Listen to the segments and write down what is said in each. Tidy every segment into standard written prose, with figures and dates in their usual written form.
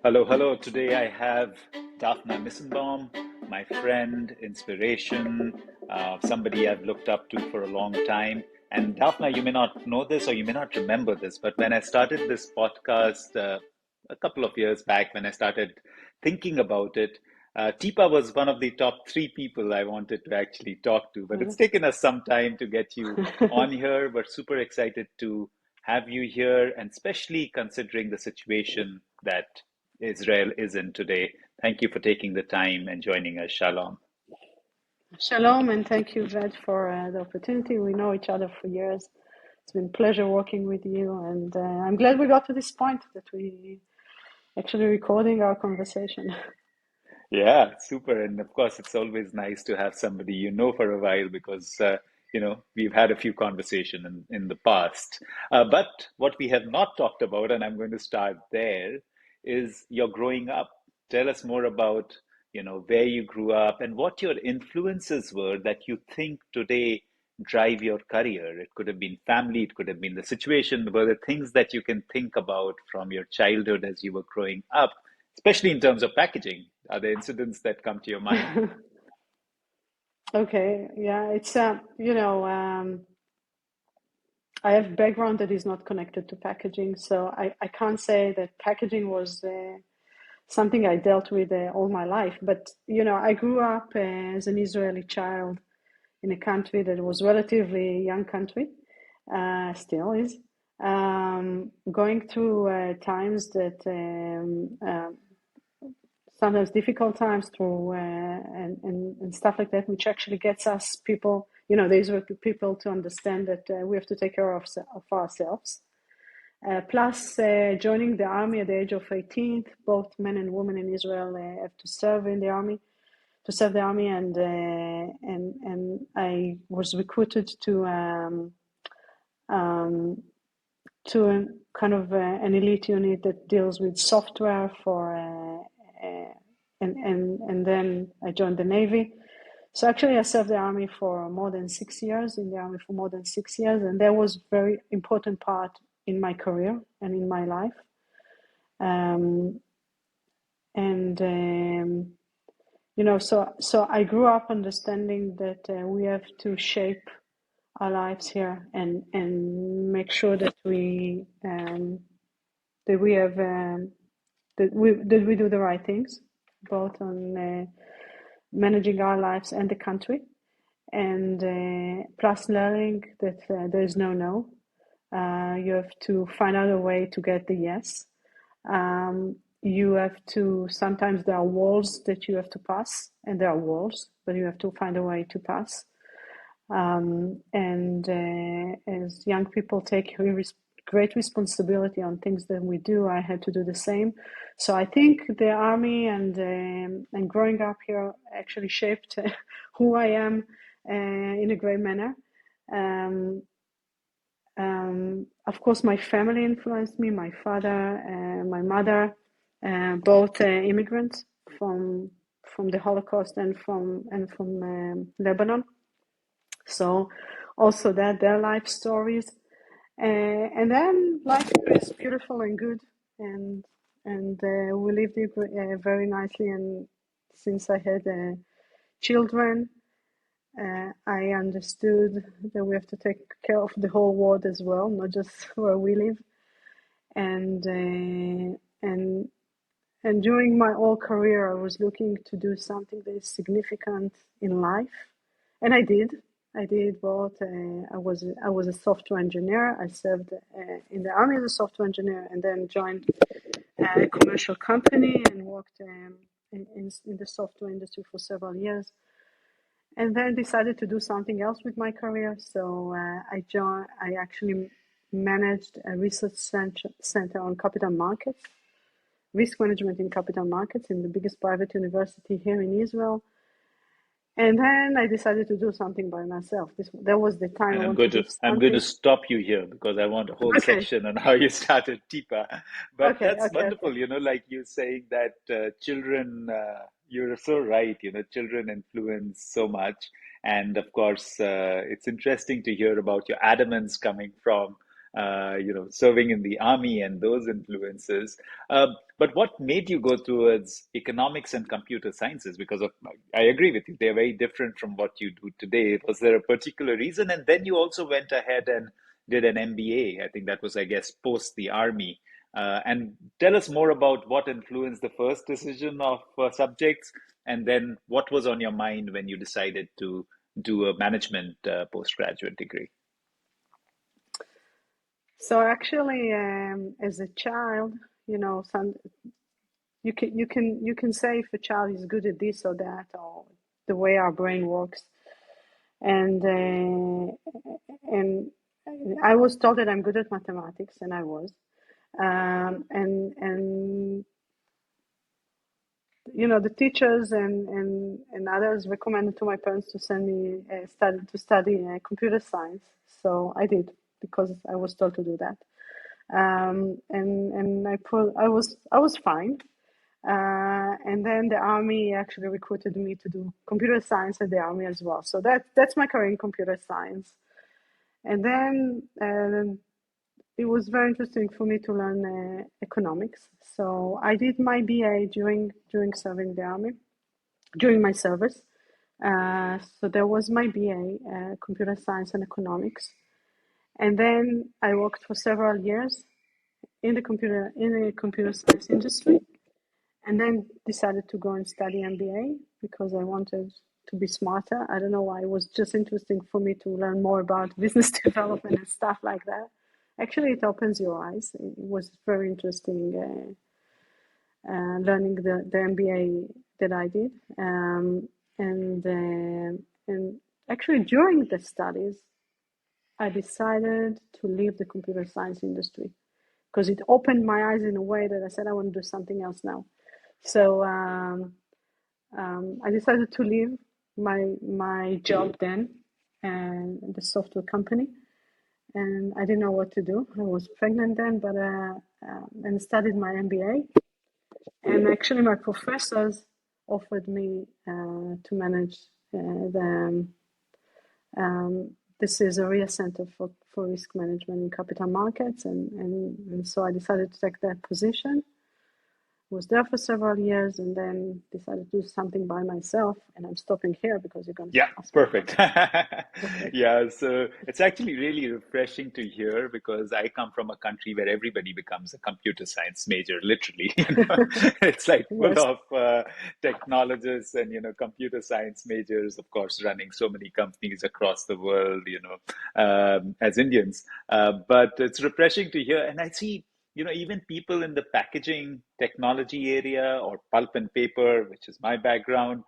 Hello, hello. Today I have Daphna Nissenbaum, my friend, inspiration, somebody I've looked up to for a long time. And Daphna, you may not know this or you may not remember this, but when I started this podcast a couple of years back, when I started thinking about it, TIPA was one of the top three people I wanted to actually talk to. But it's taken us some time to get you on here. We're super excited to have you here, and especially considering the situation that Israel is in today. Thank you for taking the time and joining us. Shalom. Shalom, and thank you, Ved, for the opportunity. We know each other for years. It's been a pleasure working with you, and I'm glad we got to this point that we actually recording our conversation. Yeah, super. And of course, it's always nice to have somebody you know for a while because, we've had a few conversations in the past. But what we have not talked about, and I'm going to start there, is your growing up. Tell us more about, where you grew up and what your influences were that you think today drive your career. It could have been family, it could have been the situation, but the things that you can think about from your childhood as you were growing up, especially in terms of packaging. Are there incidents that come to your mind? Okay, yeah, it's I have background that is not connected to packaging, so I can't say that packaging was something I dealt with all my life. But I grew up as an Israeli child in a country that was relatively young country, still is, going through times that sometimes difficult times through and stuff like that, which actually gets us people, the Israeli people, to understand that we have to take care of ourselves. Plus, joining the army at the age of 18, both men and women in Israel have to serve in the army, and I was recruited to a kind of an elite unit that deals with software for and then I joined the Navy. So actually, I served the army for more than 6 years, and that was very important part in my career and in my life. Um, and so I grew up understanding that we have to shape our lives here and make sure that we have that we do the right things, both on managing our lives and the country, and plus learning that there is no. You have to find out a way to get the yes. You have to, sometimes there are walls that you have to pass, and there are walls, but you have to find a way to pass. And as young people take great responsibility on things that we do, I had to do the same. So I think the army and growing up here actually shaped who I am in a great manner. Of course, my family influenced me. My father and my mother, both immigrants from the Holocaust and from Lebanon. So also that their life stories, and then life is beautiful and good, and we lived it very nicely. And since I had children, I understood that we have to take care of the whole world as well, not just where we live. And and during my whole career, I was looking to do something that is significant in life, and I did. I did both. I was a software engineer. I served in the army as a software engineer, and then joined a commercial company and worked in the software industry for several years. And then decided to do something else with my career. So I actually managed a research center on capital markets, risk management in capital markets in the biggest private university here in Israel. And then I decided to do something by myself. That was the time And I wanted to do I'm going to something. stop you here because I want a whole Okay, section on how you started TIPA. But okay, that's okay, okay. wonderful, like you saying that children, you're so right, children influence so much. And of course, it's interesting to hear about your adamance coming from serving in the army and those influences. But what made you go towards economics and computer sciences? Because I agree with you, they're very different from what you do today. Was there a particular reason? And then you also went ahead and did an MBA. I think that was, I guess, post the army. And tell us more about what influenced the first decision of subjects, and then what was on your mind when you decided to do a management postgraduate degree. So actually, as a child, you can say if a child is good at this or that, or the way our brain works, and and I was told that I'm good at mathematics, and I was, and the teachers and others recommended to my parents to send me study computer science. So I did, because I was told to do that. And I was fine. And then the army actually recruited me to do computer science at the army as well. So that's my career in computer science. And then it was very interesting for me to learn economics. So I did my BA during serving the army, during my service. So there was my BA, computer science and economics. And then I worked for several years in the computer science industry, and then decided to go and study MBA because I wanted to be smarter. I don't know why. It was just interesting for me to learn more about business development and stuff like that. Actually, it opens your eyes. It was very interesting learning the MBA that I did. And actually, during the studies, I decided to leave the computer science industry because it opened my eyes in a way that I said I want to do something else now. So I decided to leave my job then and the software company, and I didn't know what to do. I was pregnant then, but and studied my MBA. And actually, my professors offered me to manage the. This is area center for risk management in capital markets, and so I decided to take that position. Was there for several years, and then decided to do something by myself. And I'm stopping here because you're going to Yeah, ask me. perfect. Yeah, so it's actually really refreshing to hear because I come from a country where everybody becomes a computer science major, literally. It's like full Yes. of technologists and computer science majors, of course, running so many companies across the world, as Indians. But it's refreshing to hear, and I see even people in the packaging technology area or pulp and paper, which is my background,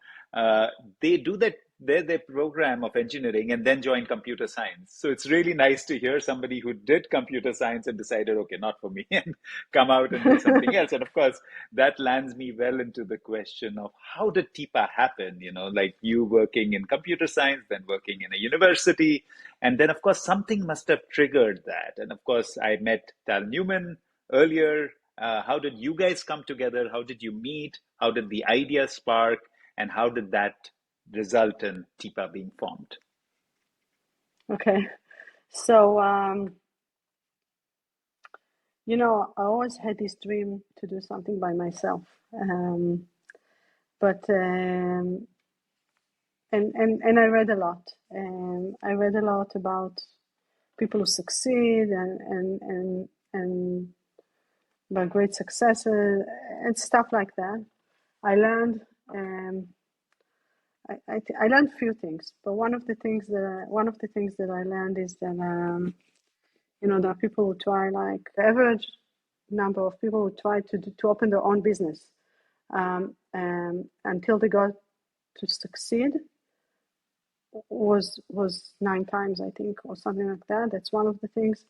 they do that, their program of engineering and then join computer science. So it's really nice to hear somebody who did computer science and decided, okay, not for me, and come out and do something else. And of course, that lands me well into the question of how did TIPA happen? Like you working in computer science, then working in a university, and then of course something must have triggered that. And of course, I met Tal Newman earlier. How did you guys come together? How did you meet? How did the idea spark? And how did that result in TIPA being formed? Okay. So, I always had this dream to do something by myself. But and I read a lot. I read a lot about people who succeed and by great successes and stuff like that. I learned I learned a few things, but one of the things that I learned is that there are people who try, like the average number of people who try to open their own business until they got to succeed was 9 times, I think, or something like that. That's one of the things.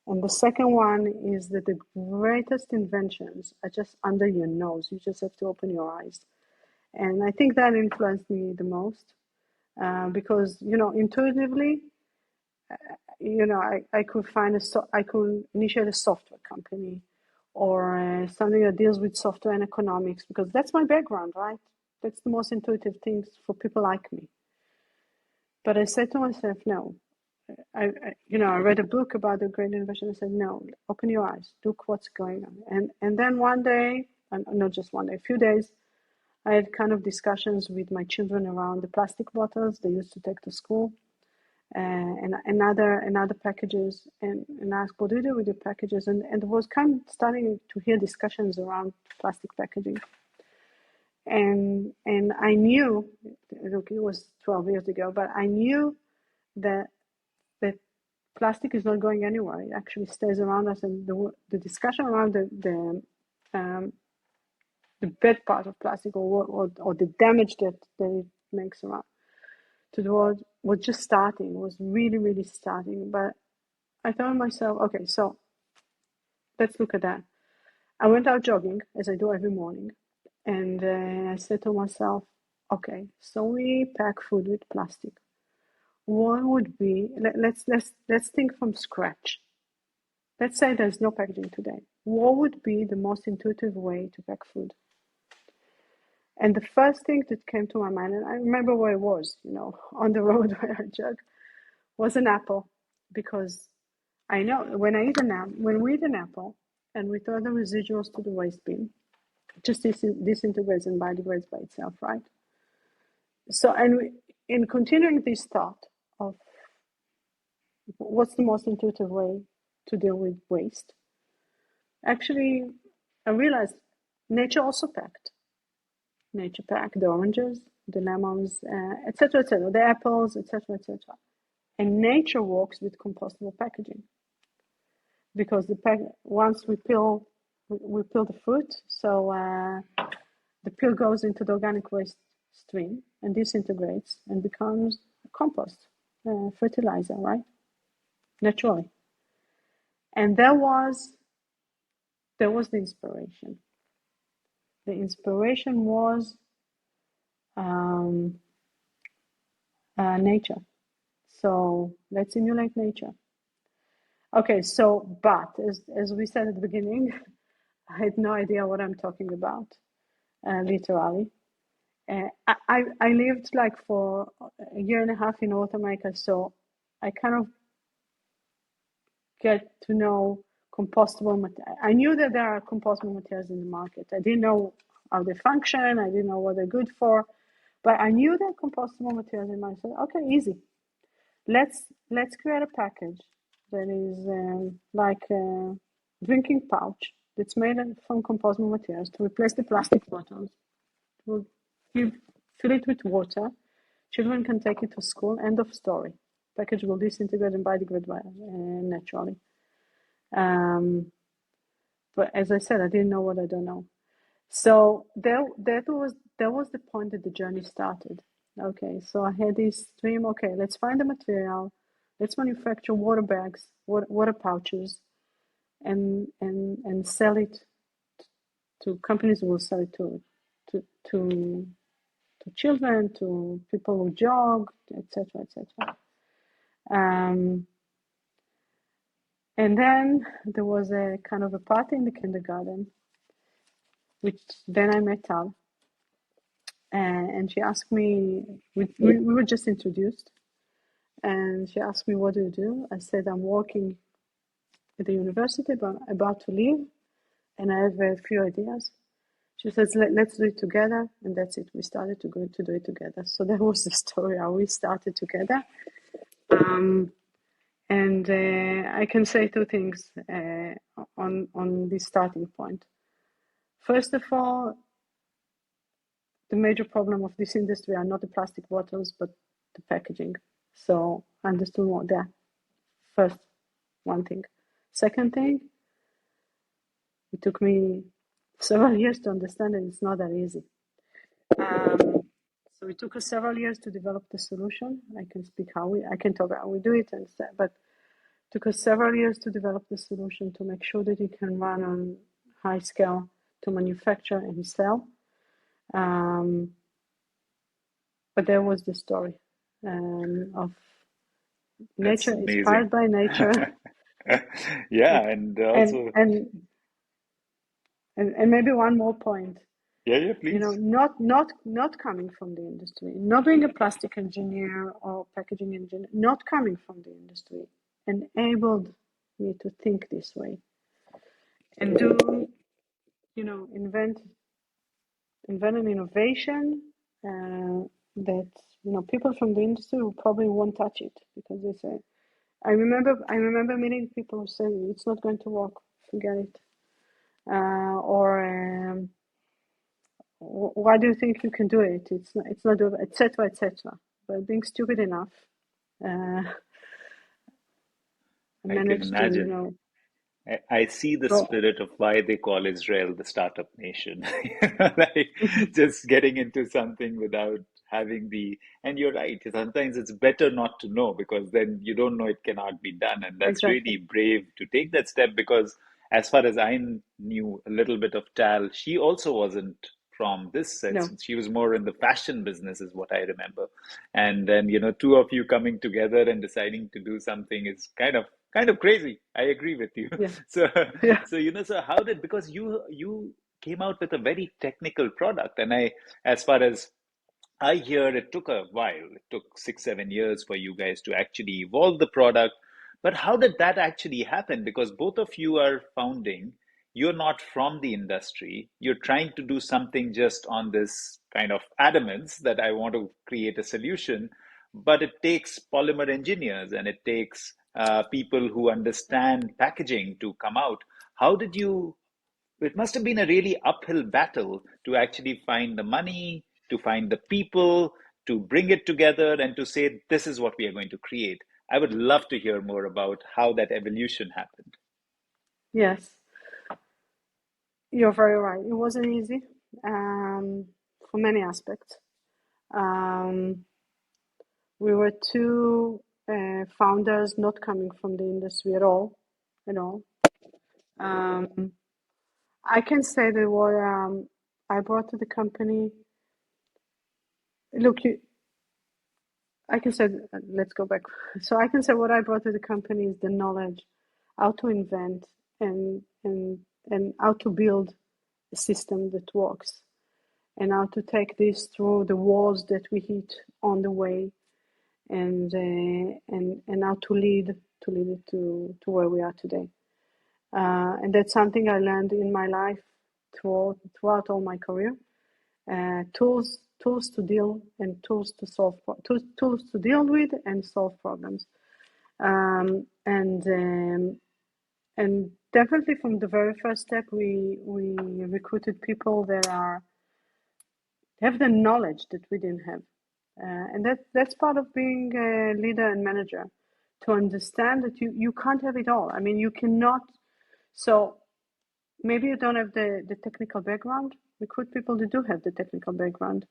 And the second one is that the greatest inventions are just under your nose. You just have to open your eyes. And I think that influenced me the most because, intuitively, I could I could initiate a software company or something that deals with software and economics because that's my background, right? That's the most intuitive things for people like me. But I said to myself, no, I read a book about the Great Innovation. I said, no, open your eyes, look what's going on. And then one day, and not just one day, a few days, I had kind of discussions with my children around the plastic bottles they used to take to school, and other packages, and asked, what do you do with your packages? And was kind of starting to hear discussions around plastic packaging. And I knew, look, it was 12 years ago, but I knew that that plastic is not going anywhere. It actually stays around us, and the discussion around the bad part of plastic, or the damage that it makes around to the world, was just starting. Was really, really starting. But I thought to myself, okay, so let's look at that. I went out jogging, as I do every morning, and I said to myself, okay, so we pack food with plastic. What would be, let's think from scratch. Let's say there's no packaging today. What would be the most intuitive way to pack food? And the first thing that came to my mind, and I remember where I was, on the road where I jogged, was an apple. Because I know when we eat an apple and we throw the residuals to the waste bin, it just disintegrates and biodegrades by itself, right? So, in continuing this thought of what's the most intuitive way to deal with waste, actually, I realized nature also packed. Nature packed the oranges, the lemons, etc., etc., the apples, etc., etc. And nature works with compostable packaging, because once we peel the fruit, so the peel goes into the organic waste stream and disintegrates and becomes compost, fertilizer, right? Naturally. And there was the inspiration. The inspiration was nature. So let's emulate nature. Okay, so, but as we said at the beginning, I had no idea what I'm talking about, literally. I lived like for a year and a half in North America, so I kind of get to know compostable materials. I knew that there are compostable materials in the market. I didn't know how they function. I didn't know what they're good for, but I knew that compostable materials in my. So okay, easy. Let's create a package that is like a drinking pouch that's made from compostable materials to replace the plastic bottles. We'll fill it with water. Children can take it to school. End of story. Package will disintegrate and biodegrade naturally. But as I said, I didn't know what I don't know. So that was the point that the journey started. Okay, so I had this dream. Okay, let's find the material. Let's manufacture water bags, water pouches, and sell it to companies who will sell it to children, to people who jog, etc., etc. And then there was a kind of a party in the kindergarten, which then I met Tal, and she asked me. We were just introduced, and she asked me, "What do you do?" I said, "I'm working at the university, but I'm about to leave, and I have a few ideas." She says, "Let's do it together," and that's it. We started to do it together. So that was the story how we started together. And I can say two things on this starting point. First of all, the major problem of this industry are not the plastic bottles, but the packaging. So I understood more there. First, one thing. Second thing, it took me several years to understand that it's not that easy. So it took us several years to develop the solution. I can talk how we do it, but it took us several years to develop the solution to make sure that it can run on high scale to manufacture and sell. But there was the story of nature, inspired by nature. Yeah, and and, also, and and maybe one more point. Yeah, You know, please. not coming from the industry, not being a plastic engineer or packaging engineer, not coming from the industry, enabled me to think this way and do, you know, invent an innovation that, you know, people from the industry will probably won't touch it because they say, I remember meeting people who say it's not going to work, forget it, or why do you think you can do it? It's not doable, etc., etc. But being stupid enough, uh, I I can managed to, you imagine. know, I see the go. spirit of why they call Israel the startup nation. Like just getting into something without having the, and you're right, sometimes it's better not to know because then you don't know it cannot be done. And that's Exactly. really brave to take that step because, as far as I knew a little bit of Tal, she also wasn't from this sense. No. She was more in the fashion business, is what I remember. And then, two of you coming together and deciding to do something is kind of crazy. I agree with you. Yeah. So, Yeah. so how did, because you came out with a very technical product, and as far as I hear, it took a while. It took 6, 7 years for you guys to actually evolve the product. But how did that actually happen? Because both of you are founding, you're not from the industry. You're trying to do something just on this kind of adamance that I want to create a solution. But it takes polymer engineers and it takes people who understand packaging to come out. How did you It must have been a really uphill battle to actually find the money, to find the people, to bring it together, and to say, this is what we are going to create. I would love to hear more about how that evolution happened. Yes. You're very right. It wasn't easy, um, for many aspects. Um, we were two founders not coming from the industry at all, you know. Um, I can say that what I brought to the company. Look, I can say, let's go back. So I can say what I brought to the company is the knowledge, how to invent and and and how to build a system that works, and how to take this through the walls that we hit on the way, and how to lead it to where we are today. And that's something I learned in my life throughout all my career. Tools to deal and tools to deal with and solve problems. Um, and um, and definitely from the very first step, we recruited people that have the knowledge that we didn't have, and that's part of being a leader and manager, to understand that you can't have it all. I mean, you cannot. So maybe you don't have the technical background. Recruit people that do have the technical background.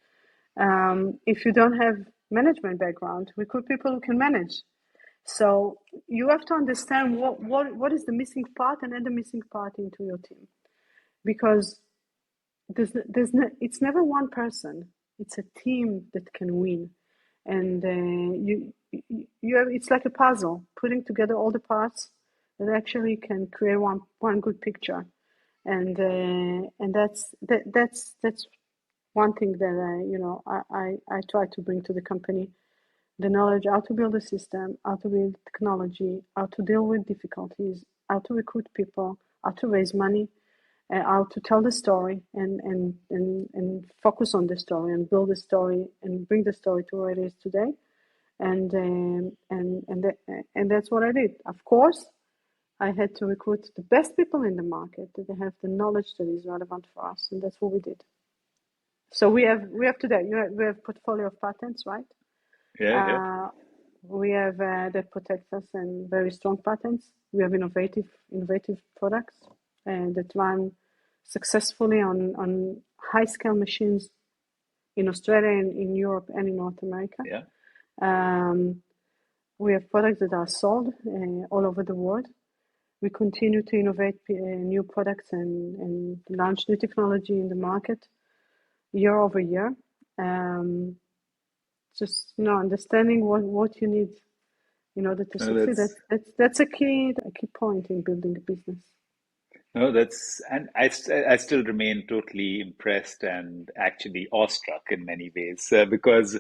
If you don't have management background, recruit people who can manage. So you have to understand what is the missing part and add the missing part into your team, because it's never one person. It's a team that can win, and you have, it's like a puzzle, putting together all the parts that actually can create one good picture, and that's one thing that I try to bring to the company: the knowledge how to build a system, how to build technology, how to deal with difficulties, how to recruit people, how to raise money, how to tell the story, and focus on the story and build the story and bring the story to where it is today. And that's what I did. Of course, I had to recruit the best people in the market that have the knowledge that is relevant for us, and that's what we did. So we have today, we have portfolio of patents, right? Yeah, yeah, Uh, we have that protect us, and very strong patents. We have innovative products that run successfully on high scale machines in Australia and in Europe and in North America. yeah. Um, we have products that are sold all over the world. We continue to innovate new products and launch new technology in the market year over year. Um, just understanding what you need in order to No, succeed. that's That's a key point in building a business. No, that's, and I still remain totally impressed and actually awestruck in many ways because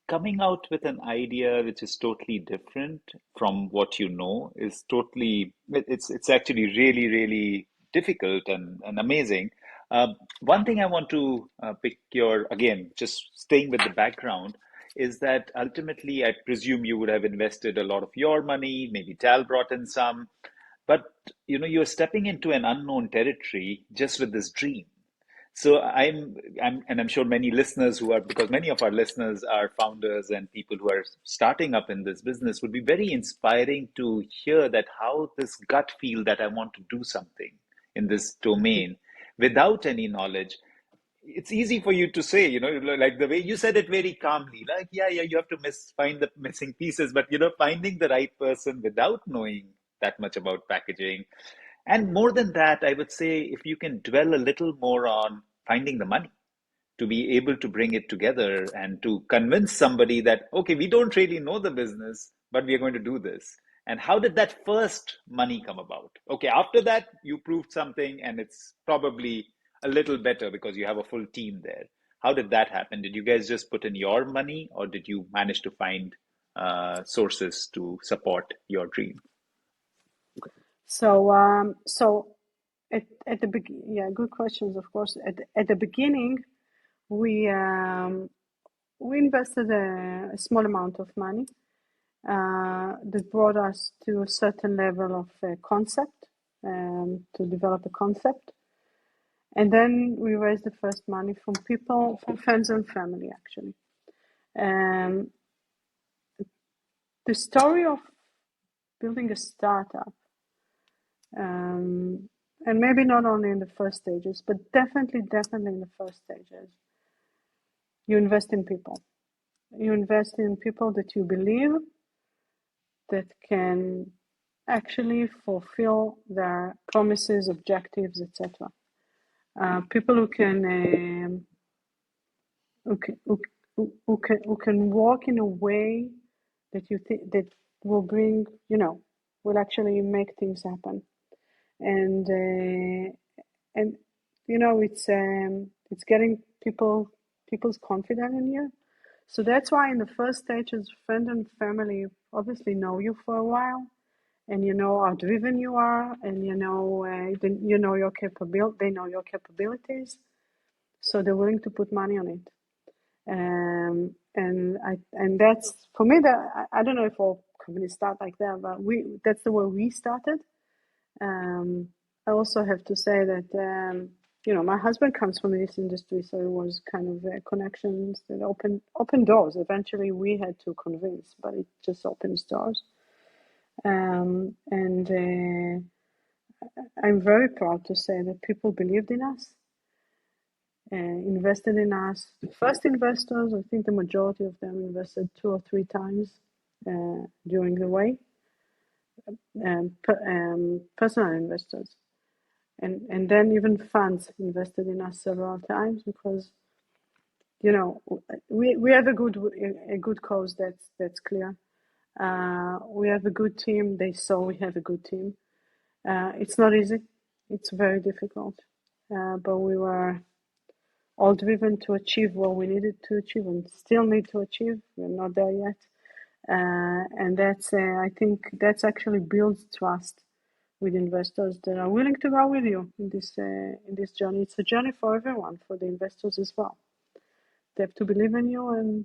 coming out with an idea which is totally different from what you know is totally it's actually really really difficult and amazing. One thing I want to pick your again just staying with the background is that ultimately I presume you would have invested a lot of your money, maybe Tal brought in some, but you're stepping into an unknown territory just with this dream. So and I'm sure many listeners who are, because many of our listeners are founders and people who are starting up in this business, would be very inspiring to hear that how this gut feel that I want to do something in this domain without any knowledge. It's easy for you to say, like the way you said it very calmly, like, yeah, you have to find the missing pieces, but finding the right person without knowing that much about packaging. And more than that, I would say if you can dwell a little more on finding the money to be able to bring it together and to convince somebody that, okay, we don't really know the business, but we are going to do this. And how did that first money come about? Okay, after that, you proved something and it's probably a little better because you have a full team there. How did that happen? Did you guys just put in your money or did you manage to find sources to support your dream? So at the beginning, yeah, good questions, of course. At the beginning, we we invested a small amount of money that brought us to a certain level of concept, to develop a concept. And then we raised the first money from people, from friends and family, actually. Um, the story of building a startup, um, and maybe not only in the first stages, but definitely in the first stages, you invest in people. You invest in people that you believe that can actually fulfill their promises, objectives, etc. People who can who can walk in a way that you think that will bring, will actually make things happen. And it's getting people's confidence in you. So that's why in the first stages, friend and family obviously know you for a while, and you know how driven you are, and you know your they know your capabilities, so they're willing to put money on it. And that's for me. That I don't know if all companies start like that, but that's the way we started. I also have to say that my husband comes from this industry, so it was kind of connections that open doors. Eventually, we had to convince, but it just opens doors. And I'm very proud to say that people believed in us, invested in us. The first investors, I think the majority of them invested 2 or 3 times during the way, personal investors. And then even funds invested in us several times because we have a good cause that's clear. We have a good team. They saw we have a good team. It's not easy. It's very difficult. But we were all driven to achieve what we needed to achieve and still need to achieve. We're not there yet. And I think that's actually builds trust with investors that are willing to go with you in this journey. It's a journey for everyone, for the investors as well. They have to believe in you, and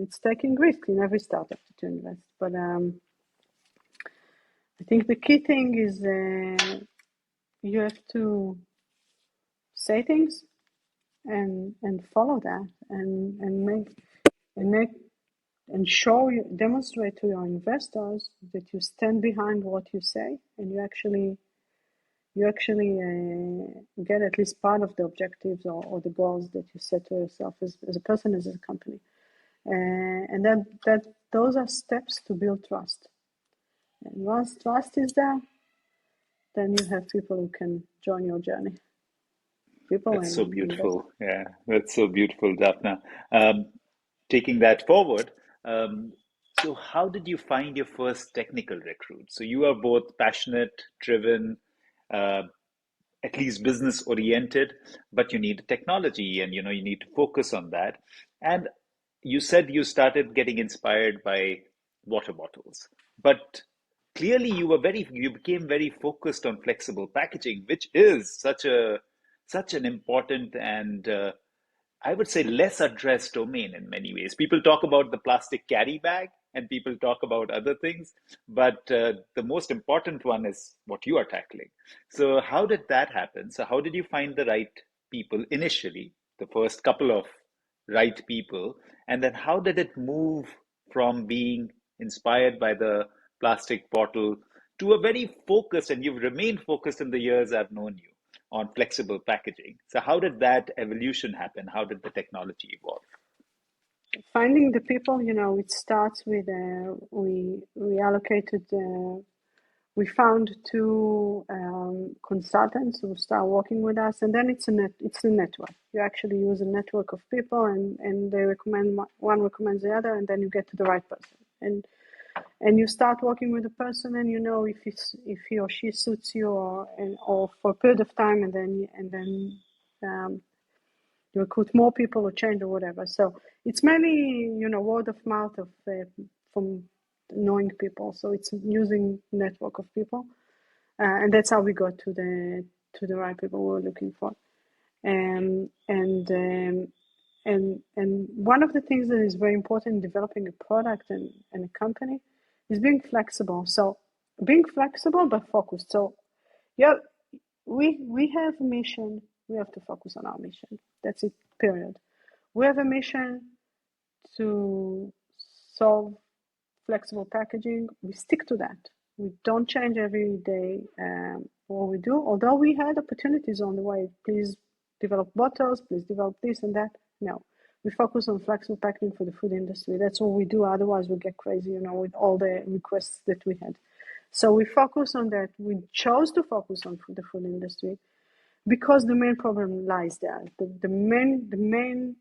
it's taking risk in every startup to invest. But I think the key thing is you have to say things and follow that and make and demonstrate to your investors that you stand behind what you say and you actually get at least part of the objectives or the goals that you set to yourself as a person, as a company. And that those are steps to build trust. And once trust is there, then you have people who can join your journey. People That's so and investors. beautiful. Yeah, that's so beautiful, Daphna. Um, Taking that forward, so how did you find your first technical recruit? So you are both passionate, driven. uh, at least business oriented, but you need technology, and you need to focus on that. And you said you started getting inspired by water bottles, but clearly you became very focused on flexible packaging, which is such an important and I would say less addressed domain in many ways. People talk about the plastic carry bag and people talk about other things, but the most important one is what you are tackling. So, how did that happen? So, how did you find the right people initially, the first couple of right people, and then how did it move from being inspired by the plastic bottle to a very focused, and you've remained focused in the years I've known you on flexible packaging. So how did that evolution happen? How did the technology evolve? Finding the people, it starts with we allocated. We found two consultants who start working with us, and then it's a network. You actually use a network of people, and they recommend one recommends the other, and then you get to the right person. And you start working with the person, and if he or she suits you, or for a period of time, and then you recruit more people or change or whatever. So it's mainly word of mouth from knowing people. So it's using network of people, and that's how we got to the right people we were looking for. Um, and um, and one of the things that is very important in developing a product and a company is being flexible. So being flexible but focused. So yeah, we have a mission. We have to focus on our mission. That's it. Period. We have a mission to solve flexible packaging. We stick to that. We don't change every day what we do. Although we had opportunities on the way. Please develop bottles. Please develop this and that. No, we focus on flexible packaging for the food industry. That's what we do. Otherwise, we get crazy, with all the requests that we had. So we focus on that. We chose to focus on the food industry because the main problem lies there. The main,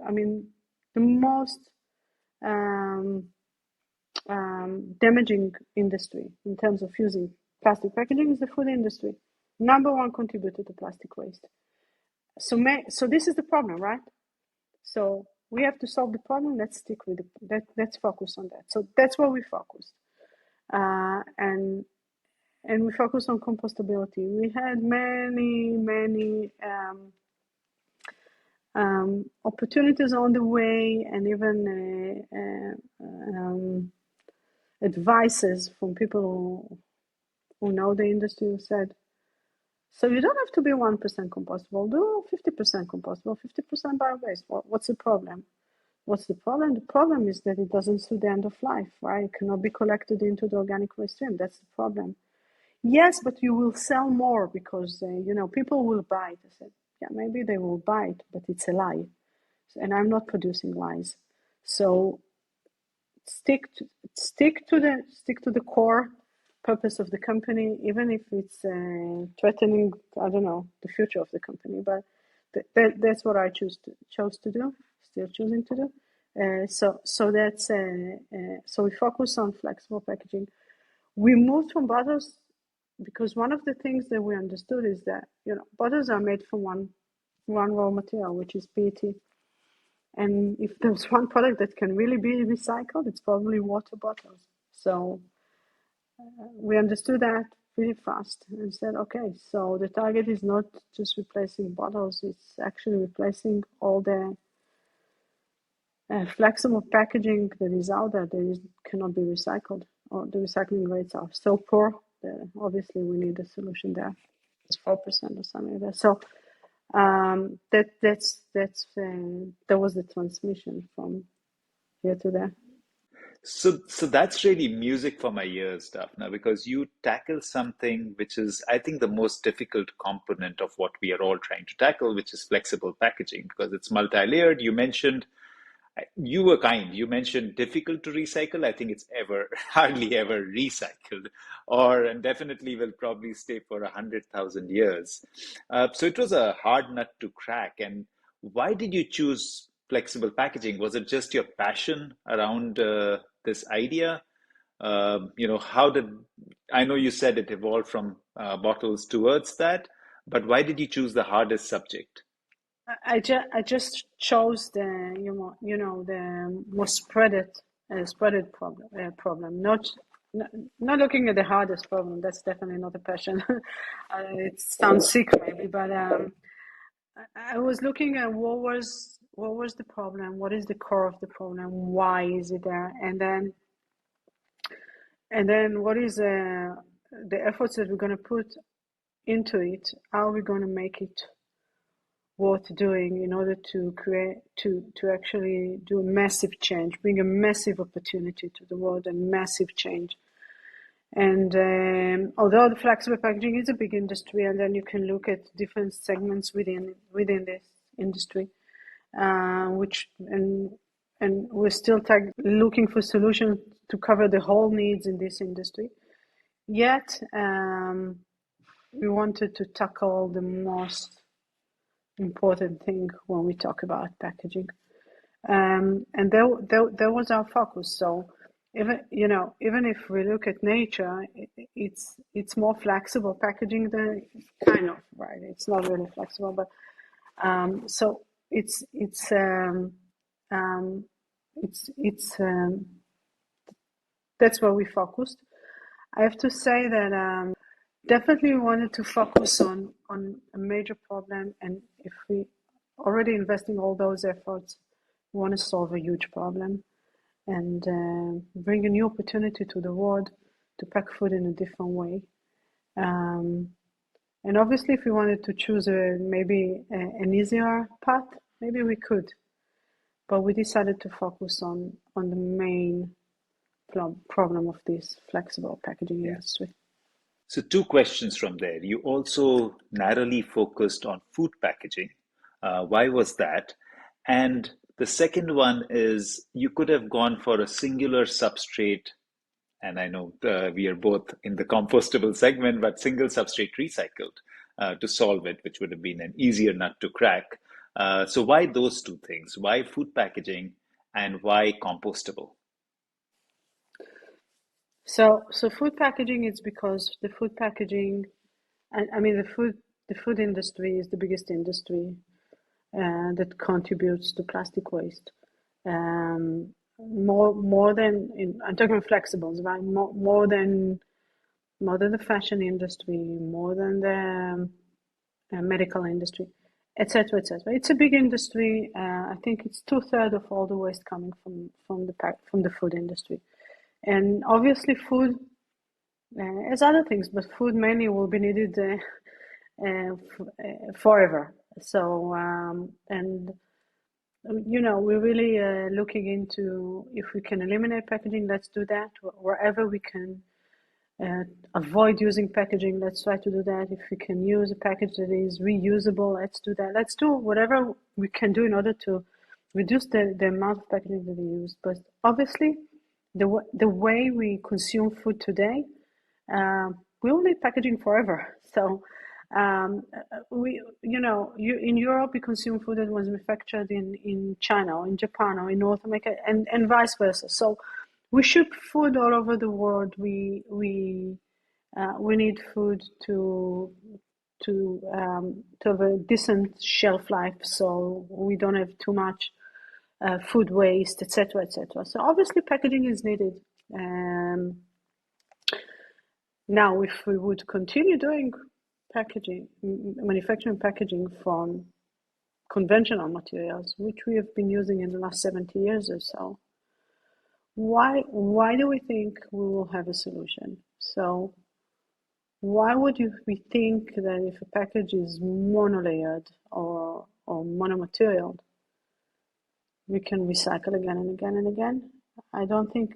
I mean, the most um, damaging industry in terms of using plastic packaging is the food industry. Number one contributor to plastic waste. So this is the problem, right? So we have to solve the problem. Let's stick with that. Let's focus on that. So that's where we focused, and we focused on compostability. We had many opportunities on the way, and even advices from people who know the industry who said, so you don't have to be 1% compostable, do 50% compostable, 50% bio-based. What's the problem? What's the problem? The problem is that it doesn't suit the end of life, right? It cannot be collected into the organic waste stream. That's the problem. Yes, but you will sell more because, people will buy it. I said, yeah, maybe they will buy it, but it's a lie. And I'm not producing lies. So stick to the core purpose of the company, even if it's threatening, I don't know, the future of the company. But that's what I chose to do, still choosing to do. So we focus on flexible packaging. We moved from bottles because one of the things that we understood is that bottles are made from one raw material, which is PET. And if there's one product that can really be recycled, it's probably water bottles. So we understood that pretty fast and said, okay, so the target is not just replacing bottles, it's actually replacing all the flexible packaging that is out there that cannot be recycled, or the recycling rates are so poor that obviously we need a solution there. It's 4% or something like that. So that was the transmission from here to there. So that's really music for my ears, Daphna, because you tackle something which is, I think, the most difficult component of what we are all trying to tackle, which is flexible packaging, because it's multi-layered. You mentioned You were kind. You mentioned difficult to recycle. I think it's ever, hardly ever recycled, or and definitely will probably stay for 100,000 years. So it was a hard nut to crack. And why did you choose flexible packaging? Was it just your passion around this idea? How did I know you said it evolved from bottles towards that, but why did you choose the hardest subject? I just chose the the most spreaded problem, not looking at the hardest problem. That's definitely not a passion. It sounds sick maybe, but I was looking at what was the problem, what is the core of the problem, why is it there, and then what is the efforts that we're going to put into it. How are we going to make it worth doing in order to create to actually do a massive change, bring a massive opportunity to the world, and massive change. And although the flexible packaging is a big industry, and then you can look at different segments within this industry, which and we're still looking for solutions to cover the whole needs in this industry. Yet we wanted to tackle the most important thing when we talk about packaging, and there was our focus. So even if we look at nature, it's more flexible packaging than kind of right. It's not really flexible, but so um, it's that's where we focused. I have to say that definitely we wanted to focus on a major problem, and if we already investing all those efforts, we want to solve a huge problem and bring a new opportunity to the world to pack food in a different way. Um, and obviously, if we wanted to choose an easier path, maybe we could, but we decided to focus on the main problem of this flexible packaging Yeah. industry. So, two questions from there. You also narrowly focused on food packaging. Why was that? And the second one is you could have gone for a singular substrate, and I know we are both in the compostable segment, but single substrate recycled to solve it, which would have been an easier nut to crack. So, why those two things? Why food packaging and why compostable? So food packaging is because the food packaging, I mean the food industry is the biggest industry that contributes to plastic waste. More than I'm talking about flexibles, right? More than the fashion industry, more than the medical industry, etc., etc. It's a big industry. I think it's two-thirds of all the waste coming from the food industry, and obviously food as other things, but food mainly will be needed forever. So, and we're really looking into if we can eliminate packaging, let's do that. Wherever we can avoid using packaging, let's try to do that. If we can use a package that is reusable, let's do that. Let's do whatever we can do in order to reduce the amount of packaging that we use. But obviously, the way we consume food today, we will need packaging forever. So in Europe, we consume food that was manufactured in China or in Japan or in North America, and vice versa. So we ship food all over the world. We need food to have a decent shelf life, so we don't have too much food waste, etc., etc. So obviously, packaging is needed. Um, Now, if we would continue doing manufacturing packaging from conventional materials, which we have been using in the last 70 years or so, why do we think we will have a solution? So why would we think that if a package is monolayered or monomaterial, we can recycle again and again and again? I don't think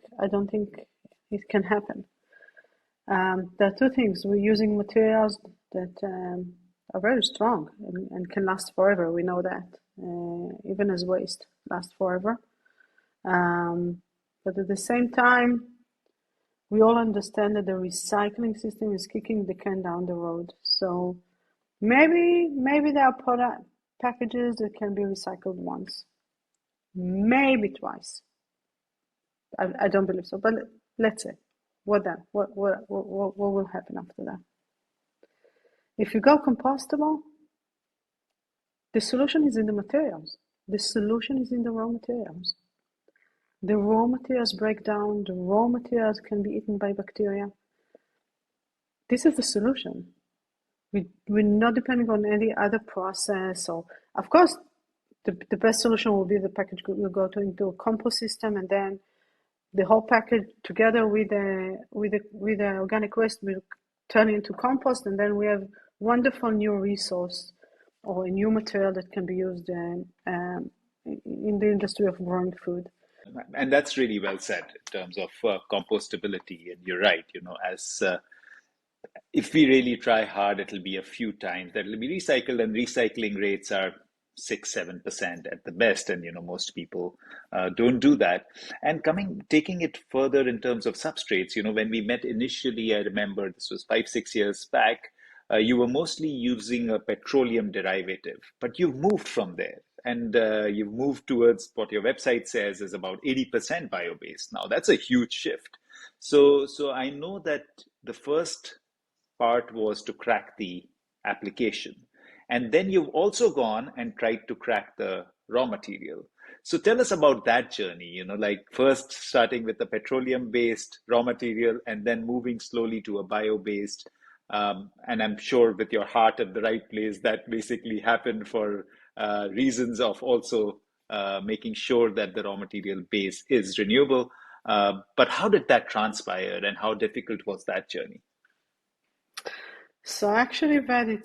it can happen. There are two things. We're using materials that are very strong and can last forever. We know that, even as waste, lasts forever. But at the same time, we all understand that the recycling system is kicking the can down the road. So maybe there are product packages that can be recycled once, maybe twice. I don't believe so, but let's say What then? What will happen after that? If you go compostable, the solution is in the materials. The solution is in the raw materials. The raw materials break down. The raw materials can be eaten by bacteria. This is the solution. We're not depending on any other process. Or, of course, the best solution will be the package will go into a compost system, and then the whole package together with the organic waste will turn into compost, and then we have wonderful new resource or a new material that can be used in the industry of growing food. And that's really well said in terms of compostability. And you're right, as if we really try hard, it'll be a few times that it'll be recycled, and recycling rates are 6-7% at the best, and most people don't do that. And taking it further in terms of substrates, when we met initially, I remember this was 5-6 years back. You were mostly using a petroleum derivative, but you've moved from there, and you've moved towards what your website says is about 80% bio-based now. That's a huge shift. So I know that the first part was to crack the application. And then you've also gone and tried to crack the raw material. So tell us about that journey, like first starting with the petroleum-based raw material and then moving slowly to a bio-based. And I'm sure with your heart at the right place, that basically happened for reasons of also making sure that the raw material base is renewable. But how did that transpire, and how difficult was that journey? So actually, I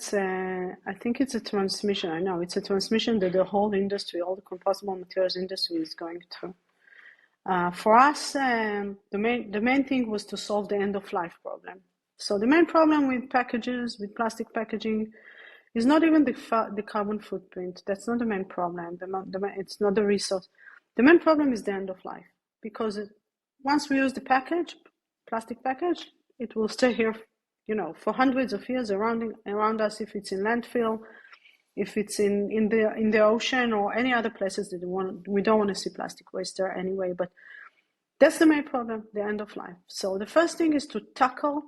think it's a transmission. I know it's a transmission that the whole industry, all the compostable materials industry is going through. For us, the main thing was to solve the end of life problem. So the main problem with packages, with plastic packaging, is not even the carbon footprint. That's not the main problem. It's not the resource. The main problem is the end of life, because once we use the plastic package, it will stay here, for hundreds of years around us. If it's in landfill, if it's in the ocean or any other places that we don't want to see plastic waste there anyway. But that's the main problem, the end of life. So the first thing is to tackle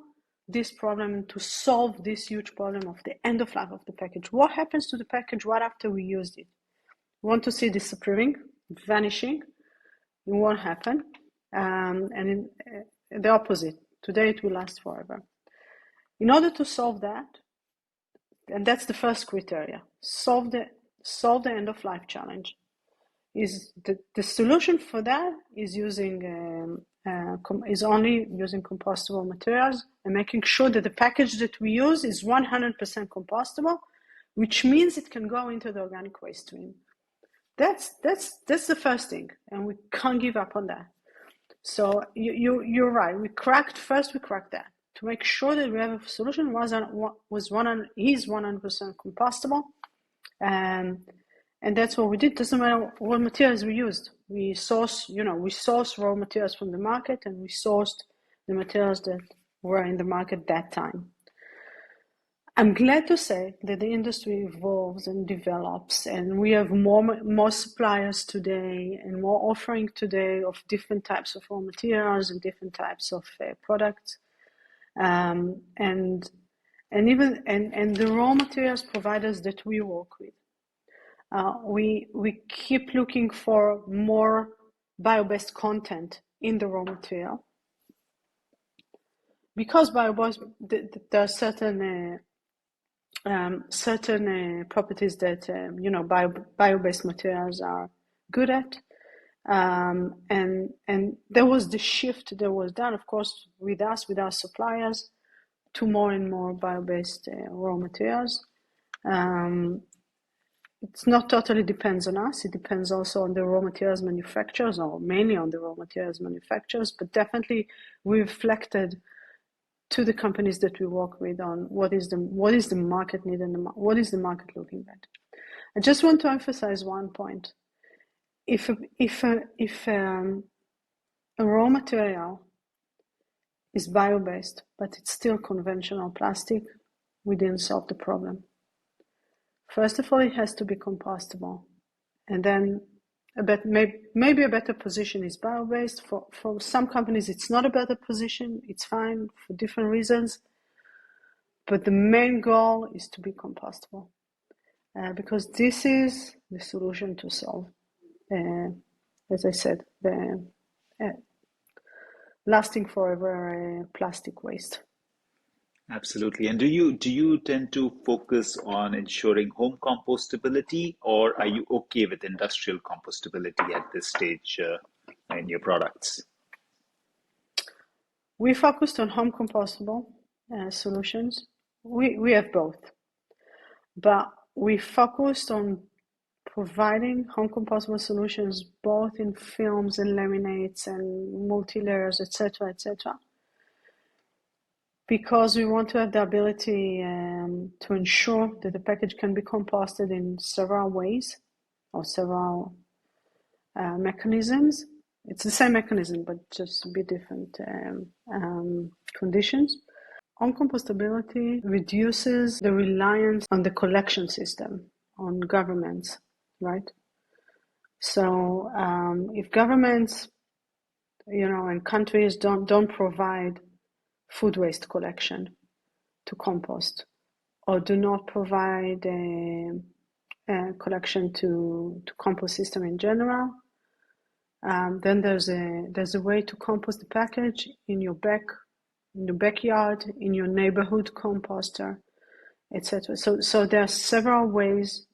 this problem and to solve this huge problem of the end of life of the package. What happens to the package right after we used it? We want to see it disappearing, vanishing. It won't happen. The opposite. Today it will last forever. In order to solve that, and that's the first criteria, solve the end of life challenge. Is the solution for that is only using compostable materials and making sure that the package that we use is 100% compostable, which means it can go into the organic waste stream. That's the first thing, and we can't give up on that. So you're right. We cracked that to make sure that we have a solution is 100% compostable, and that's what we did. Doesn't matter what materials we used. We sourced raw materials from the market, and we sourced the materials that were in the market that time. I'm glad to say that the industry evolves and develops, and we have more suppliers today and more offering today of different types of raw materials and different types of products, and the raw materials providers that we work with. We keep looking for more bio-based content in the raw material, because bio-based there are certain properties that bio-based materials are good at, and there was the shift that was done, of course, with our suppliers, to more and more bio-based raw materials. It's not totally depends on us. It depends also on the raw materials manufacturers, or mainly on the raw materials manufacturers, but definitely we reflected to the companies that we work with on what is the market need and what is the market looking at. I just want to emphasize one point. If a raw material is bio-based, but it's still conventional plastic, we didn't solve the problem. First of all, it has to be compostable, and then maybe a better position is bio-based. For some companies, it's not a better position. It's fine for different reasons. But the main goal is to be compostable, because this is the solution to solve, as I said, the lasting forever plastic waste. Absolutely. And do you tend to focus on ensuring home compostability, or are you okay with industrial compostability at this stage in your products? We focused on home compostable solutions. We have both, but we focused on providing home compostable solutions both in films and laminates and multi-layers, etc., etc., because we want to have the ability to ensure that the package can be composted in several ways or several mechanisms. It's the same mechanism, but just a bit different conditions. Home compostability reduces the reliance on the collection system, on governments, right? So if governments, and countries don't provide food waste collection to compost, or do not provide a collection to compost system in general, then there's a way to compost the package in your backyard, in your neighborhood composter, etc. So there are several ways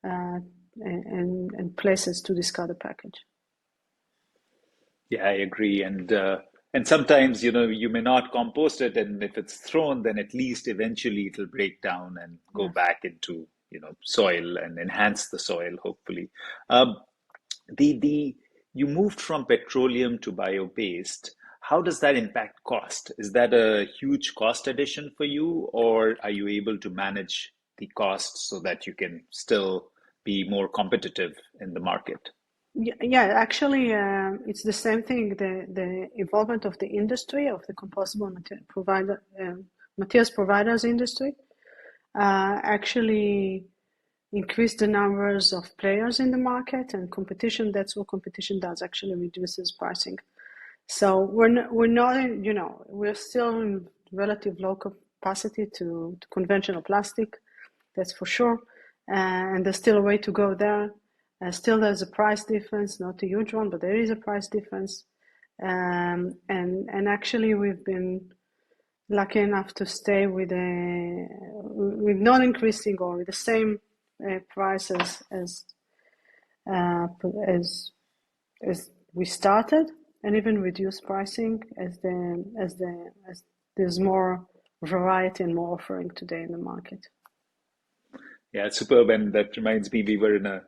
and places to discard the package. Yeah, I agree. And sometimes, you may not compost it, and if it's thrown, then at least eventually it'll break down and go Yes. back into, soil and enhance the soil, hopefully. Um, the you moved from petroleum to bio-based. How does that impact cost? Is that a huge cost addition for you, or are you able to manage the costs so that you can still be more competitive in the market? Yeah, actually, it's the same thing. The involvement of the industry, of the compostable materials providers industry, actually increase the numbers of players in the market and competition. That's what competition does, actually reduces pricing. So we're not in, we're still in relative low capacity to conventional plastic, that's for sure. And there's still a way to go there. Still, there's a price difference, not a huge one, but there is a price difference. And actually, we've been lucky enough to stay with not increasing or with the same prices uh, as we started, and even reduce pricing as there's more variety and more offering today in the market. Yeah, superb. And that reminds me, we were in a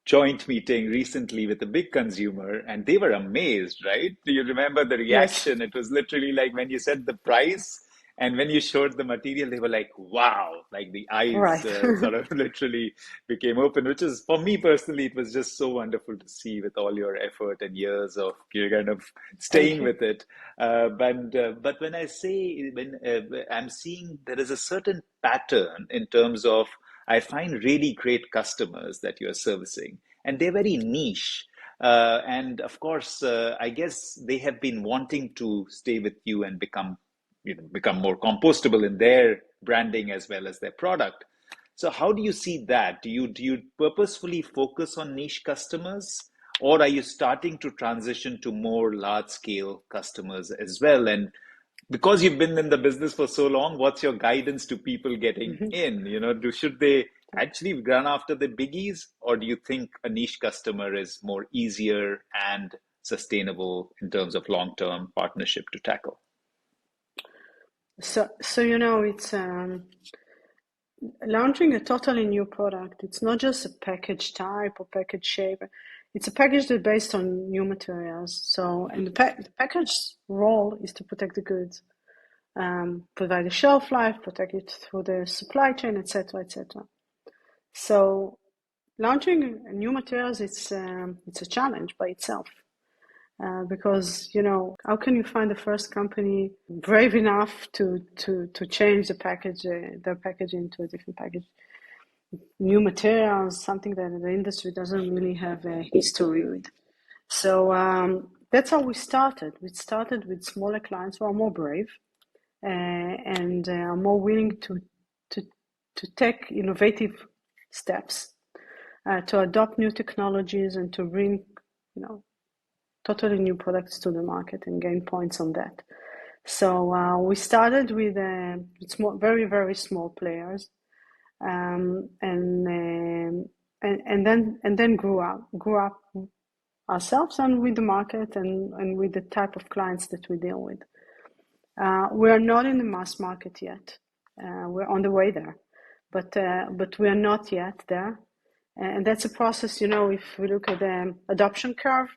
joint meeting recently with a big consumer, and they were amazed, right? Do you remember the Yes, reaction? It was literally like when you said the price and when you showed the material, they were like, wow, like the eyes right. sort of literally became open, which is for me personally, it was just so wonderful to see with all your effort and years of you kind of Thank staying you. with it. But when I say, when I'm seeing there is a certain pattern in terms of I find really great customers that you're servicing, and they're very niche. And of course, I guess they have been wanting to stay with you and become more compostable in their branding as well as their product. So how do you see that? Do you purposefully focus on niche customers, or are you starting to transition to more large scale customers as well? And because you've been in the business for so long, what's your guidance to people getting Mhm. in? Should they actually run after the biggies, or do you think a niche customer is more easier and sustainable in terms of long-term partnership to tackle? So it's launching a totally new product. It's not just a package type or package shape. It's a package that's based on new materials. So, and the package role is to protect the goods, provide a shelf life, protect it through the supply chain, etc., etc. So, launching new materials, it's a challenge by itself. Because how can you find the first company brave enough to change the package, their package into a different package? new materials, something that the industry doesn't really have a history with. So that's how we started. We started with smaller clients who are more brave and are more willing to take innovative steps, to adopt new technologies and to bring, totally new products to the market and gain points on that. So we started with small, very, very small players, and then grew up ourselves and with the market and with the type of clients that we deal with. We are not in the mass market yet. We're on the way there, but we are not yet there, and that's a process. If we look at the adoption curve,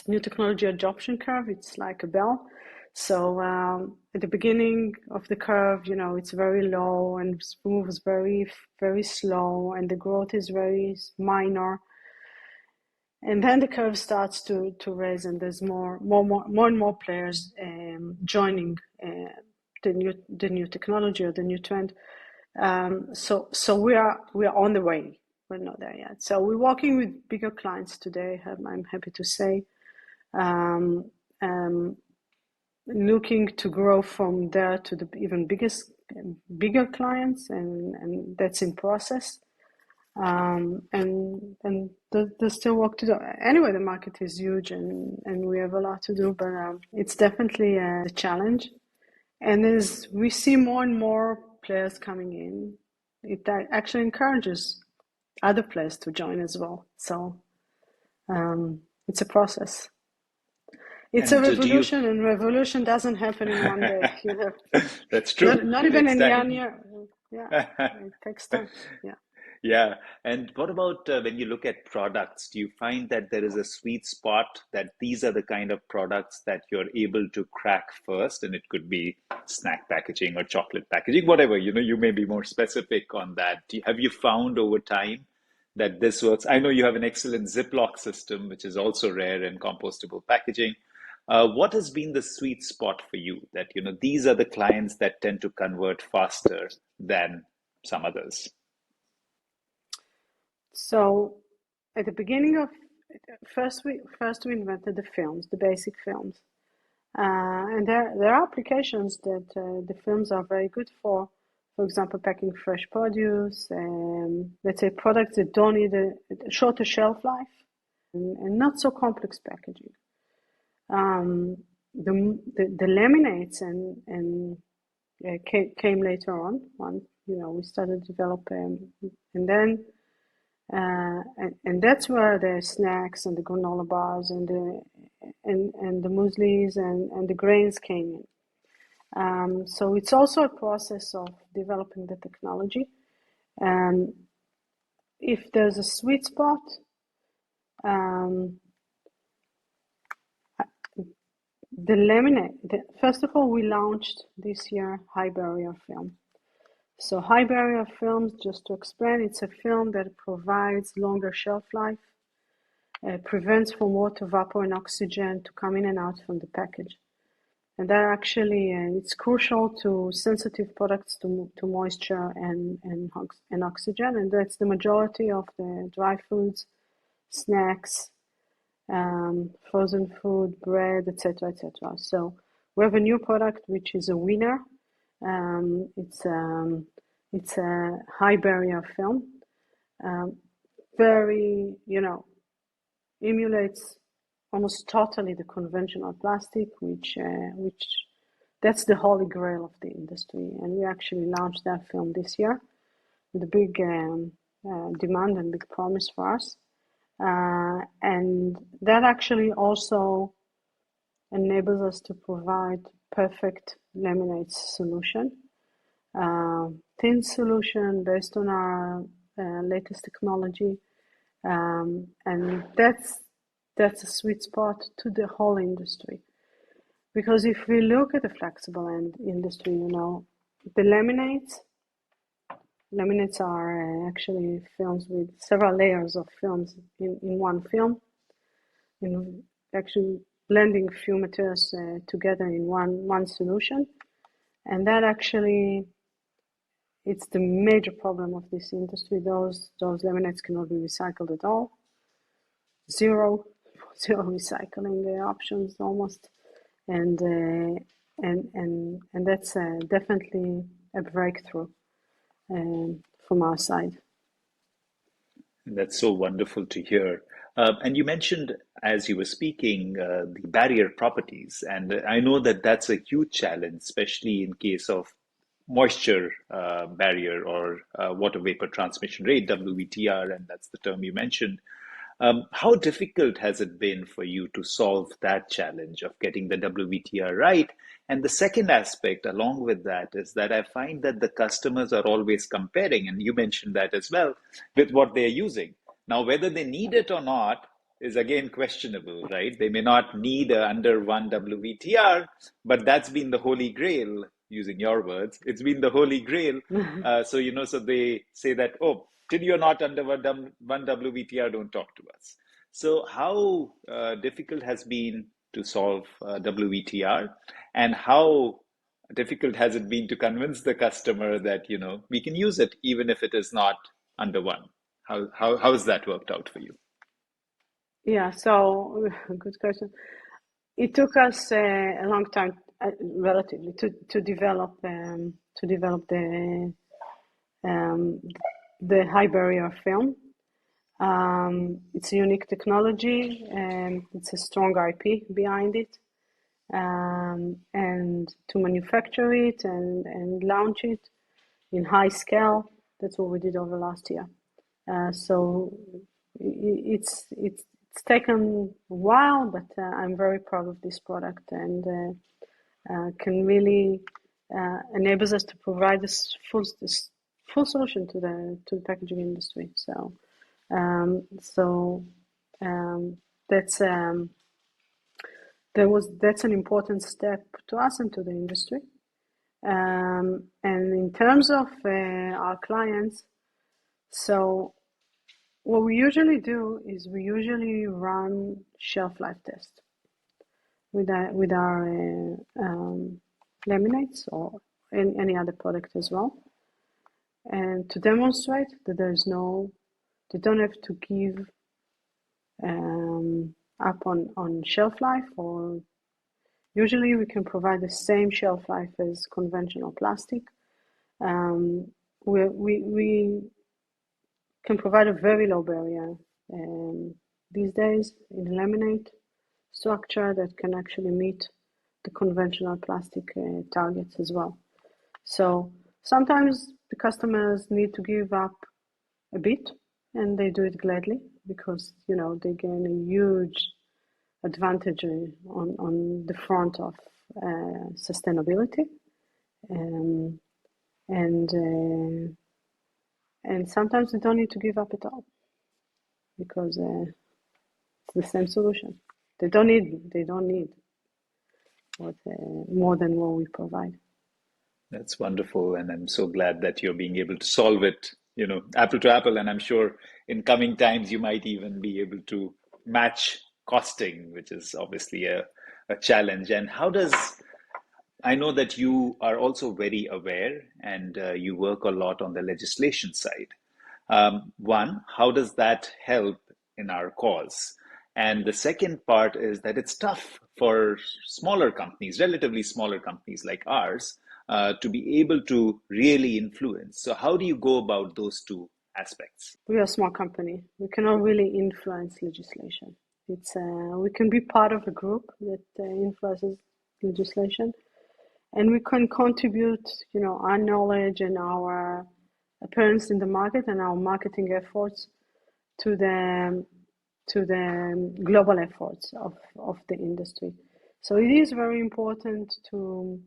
new technology adoption curve, it's like a bell. So at the beginning of the curve, it's very low and moves very, very slow, and the growth is very minor. And then the curve starts to raise, and there's more and more players joining the new technology or the new trend. So we are on the way. We're not there yet. So we're working with bigger clients today. I'm happy to say. Looking to grow from there to the even bigger clients, and that's in process. And there's still work to do. Anyway, the market is huge, and we have a lot to do, but it's definitely a challenge. And as we see more and more players coming in, it actually encourages other players to join as well. So it's a process. It's a revolution, and revolution doesn't happen in one day. That's true. Not even in 1 year. Yeah, it takes time. Yeah. Yeah. And what about when you look at products? Do you find that there is a sweet spot that these are the kind of products that you're able to crack first? And it could be snack packaging or chocolate packaging, whatever, you may be more specific on that. Have you found over time that this works? I know you have an excellent Ziploc system, which is also rare in compostable packaging. What has been the sweet spot for you that, these are the clients that tend to convert faster than some others? So at the beginning of first we invented the films, the basic films, and there are applications that the films are very good for. For example, packing fresh produce, let's say products that don't need a shorter shelf life, and not so complex packaging. The laminates came later on. We started developing, and then and that's where the snacks and the granola bars and the mueslis and the grains came in. So it's also a process of developing the technology. If there's a sweet spot, the laminate. First of all, we launched this year high barrier film. So high barrier films, just to explain, it's a film that provides longer shelf life, prevents from water, vapor, and oxygen to come in and out from the package. And that actually, it's crucial to sensitive products to moisture and oxygen, and that's the majority of the dry foods, snacks, frozen food, bread, etc., etc. So we have a new product which is a winner. It's a high barrier film, very emulates almost totally the conventional plastic, which that's the holy grail of the industry. And we actually launched that film this year with a big demand and big promise for us. And that actually also enables us to provide perfect laminates solution, thin solution based on our latest technology, and that's a sweet spot to the whole industry. Because if we look at the flexible end industry, the laminates are actually films with several layers of films in one film, actually blending few materials together in one solution, and that actually It's the major problem of this industry. Those laminates cannot be recycled at all. Zero recycling options almost, and that's definitely a breakthrough from our side. That's so wonderful to hear. And you mentioned, as you were speaking, the barrier properties. And I know that that's a huge challenge, especially in case of moisture barrier or water vapor transmission rate, WVTR, and that's the term you mentioned. How difficult has it been for you to solve that challenge of getting the WVTR right? And the second aspect, along with that, is that I find that the customers are always comparing, and you mentioned that as well, with what they're using. Now, whether they need it or not is again questionable, right? They may not need a under one WVTR, but that's been the holy grail, using your words. It's been the holy grail. So they say that, oh, till you're not under one WVTR, don't talk to us. So how difficult has been to solve WVTR, and how difficult has it been to convince the customer that we can use it even if it is not under one? How has that worked out for you? Yeah, so good question. It took us a long time, relatively, to develop um, the high barrier film. It's a unique technology, and it's a strong IP behind it. And to manufacture it and launch it in high scale, that's what we did over last year. So it's taken a while, but I'm very proud of this product, and can really enables us to provide this full solution to the packaging industry. So that's that's an important step to us and to the industry. And in terms of our clients, so what we usually do is we usually run shelf life tests with our laminates or any other product as well, and to demonstrate that they don't have to give up on shelf life, or usually we can provide the same shelf life as conventional plastic. We can provide a very low barrier these days in laminate structure that can actually meet the conventional plastic targets as well. So sometimes the customers need to give up a bit, and they do it gladly because they gain a huge advantage on the front of sustainability, um, and sometimes they don't need to give up at all because it's the same solution. They don't need what more than what we provide. That's wonderful, and I'm so glad that you're being able to solve it, apple to apple. And I'm sure in coming times you might even be able to match costing, which is obviously a challenge. And I know that you are also very aware, and you work a lot on the legislation side. One, how does that help in our cause? And the second part is that it's tough for smaller companies, relatively smaller companies like ours, to be able to really influence. So, how do you go about those two aspects? We are a small company. We cannot really influence legislation. We can be part of a group that influences legislation, and we can contribute, our knowledge and our appearance in the market and our marketing efforts to the global efforts of the industry. So it is very important to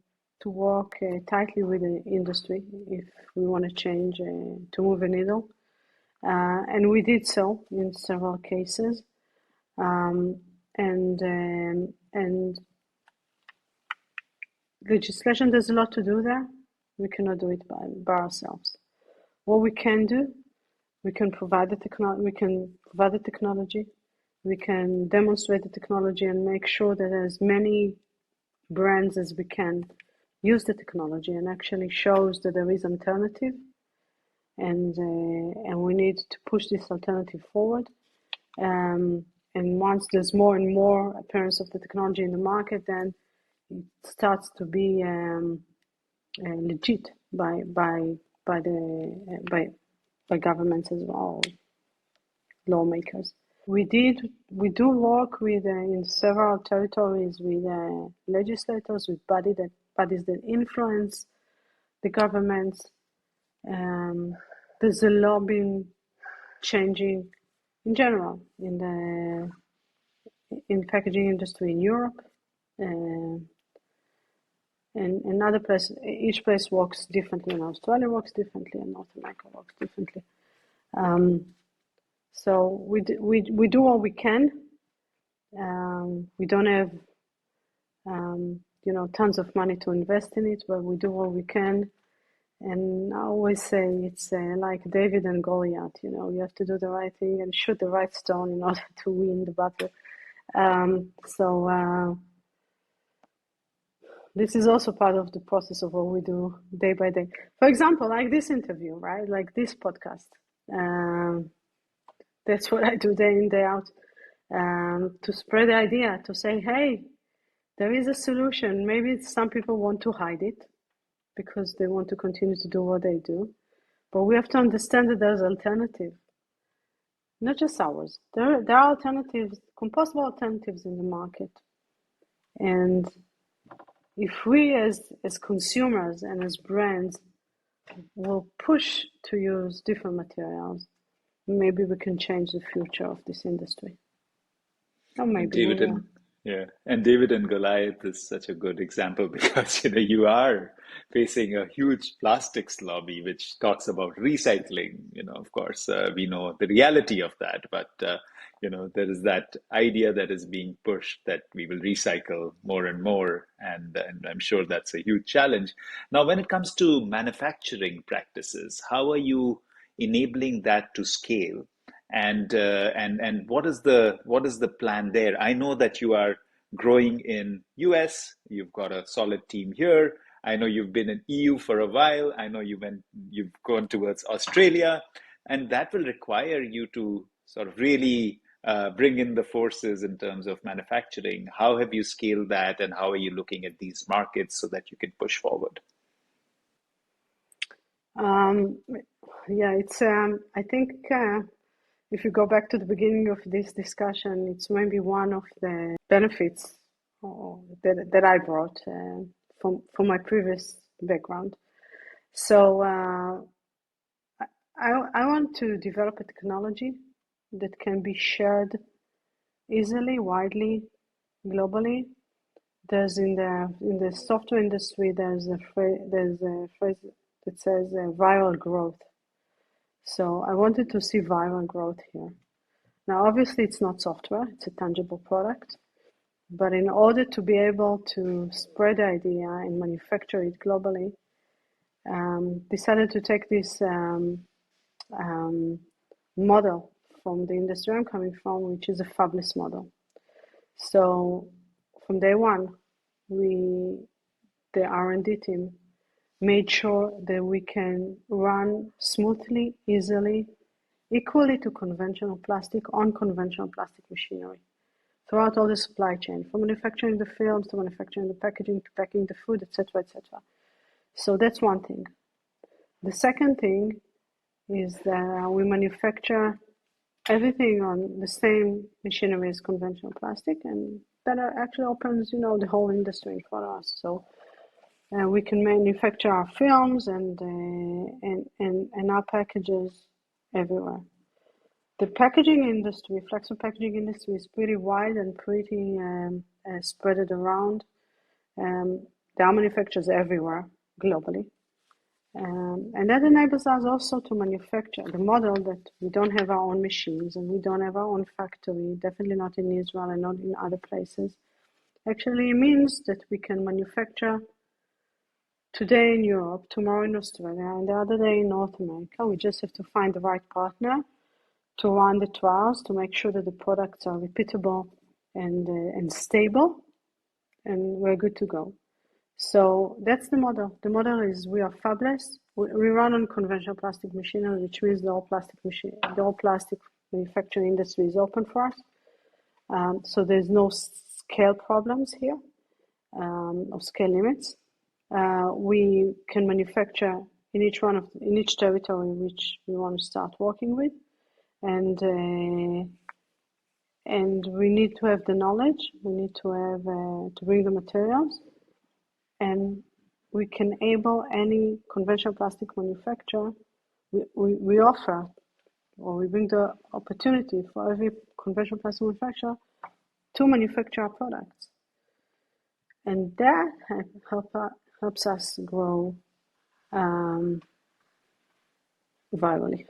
work tightly with the industry if we want to change, to move a needle. And we did so in several cases. And legislation, there's a lot to do there. We cannot do it by ourselves. What we can do, we can provide the technology, we can demonstrate the technology and make sure that as many brands as we can use the technology and actually shows that there is alternative. and we need to push this alternative forward. And once there's more and more appearance of the technology in the market, then it starts to be legit by governments as well, lawmakers. We do work with in several territories with legislators, with bodies that influence the governments. There's a lobbying changing in general in the packaging industry in Europe, and other places. Each place works differently. In Australia works differently, and North America works differently. So we do what we can. We don't have tons of money to invest in it, but we do what we can. And I always say it's like David and Goliath. You have to do the right thing and shoot the right stone in order to win the battle. This is also part of the process of what we do day by day. For example, like this interview, right? Like this podcast. That's what I do day in, day out, to spread the idea, to say, hey, there is a solution. Maybe some people want to hide it because they want to continue to do what they do. But we have to understand that there's alternative, not just ours. There are alternatives, compostable alternatives in the market. And if we as consumers and as brands will push to use different materials, maybe we can change the future of this industry. Or maybe we will. And David and Goliath is such a good example because you are facing a huge plastics lobby which talks about recycling. Of course, we know the reality of that, but there is that idea that is being pushed that we will recycle more and more, and I'm sure that's a huge challenge. Now, when it comes to manufacturing practices, how are you enabling that to scale? And what is the plan there? I know that you are growing in US. You've got a solid team here. I know you've been in EU for a while. I know you've gone towards Australia, and that will require you to sort of really bring in the forces in terms of manufacturing. How have you scaled that, and how are you looking at these markets so that you can push forward? It's I think. If you go back to the beginning of this discussion, it's maybe one of the benefits that I brought from my previous background. So I want to develop a technology that can be shared easily, widely, globally. There's in the software industry there's a phrase that says viral growth. So I wanted to see viral growth here. Now, obviously, it's not software, it's a tangible product. But in order to be able to spread the idea and manufacture it globally, decided to take this model from the industry I'm coming from, which is a fabless model. So from day one, the R&D team, made sure that we can run smoothly, easily, equally to conventional plastic on conventional plastic machinery throughout all the supply chain, from manufacturing the films to manufacturing the packaging to packing the food, etc., etc. So that's one thing. The second thing is that we manufacture everything on the same machinery as conventional plastic, and that actually opens, the whole industry for us. So we can manufacture our films and our packages everywhere. The packaging industry, flexible packaging industry, is pretty wide and pretty spread around. There are manufacturers everywhere globally, and that enables us also to manufacture the model that we don't have our own machines and we don't have our own factory, definitely not in Israel and not in other places. Actually means that we can manufacture today in Europe, tomorrow in Australia, and the other day in North America. We just have to find the right partner to run the trials to make sure that the products are repeatable and stable, and we're good to go. So that's the model. The model is we are fabless. We run on conventional plastic machinery, which means the whole plastic manufacturing industry is open for us. So there's no scale problems here, or scale limits. We can manufacture in each territory which we want to start working with, and we need to have the knowledge. We need to have to bring the materials, and we can enable any conventional plastic manufacturer. We offer, or we bring the opportunity for every conventional plastic manufacturer to manufacture our products, and that helps us grow virally.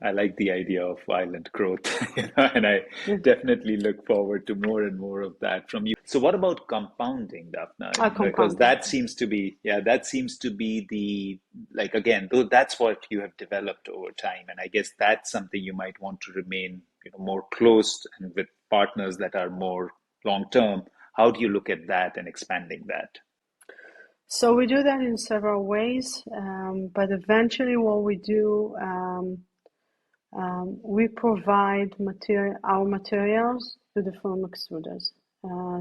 I like the idea of violent growth, and I definitely look forward to more and more of that from you. So, what about compounding, Daphna? Because Compounding. that seems to be the, like, again, though that's what you have developed over time, and I guess that's something you might want to remain, more close and with partners that are more long term. How do you look at that and expanding that? So we do that in several ways, but eventually what we do, we provide our materials to the film extruders.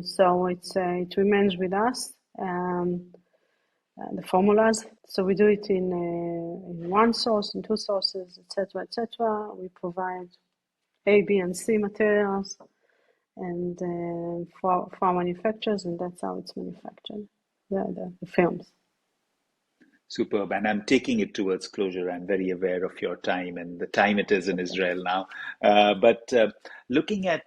So it remains with us, the formulas. So we do it in one source, in two sources, etc., etc. We provide A, B, and C materials, and for our manufacturers, and that's how it's manufactured, the films. Superb. And I'm taking it towards closure. I'm very aware of your time and the time it is in Israel now. But looking at,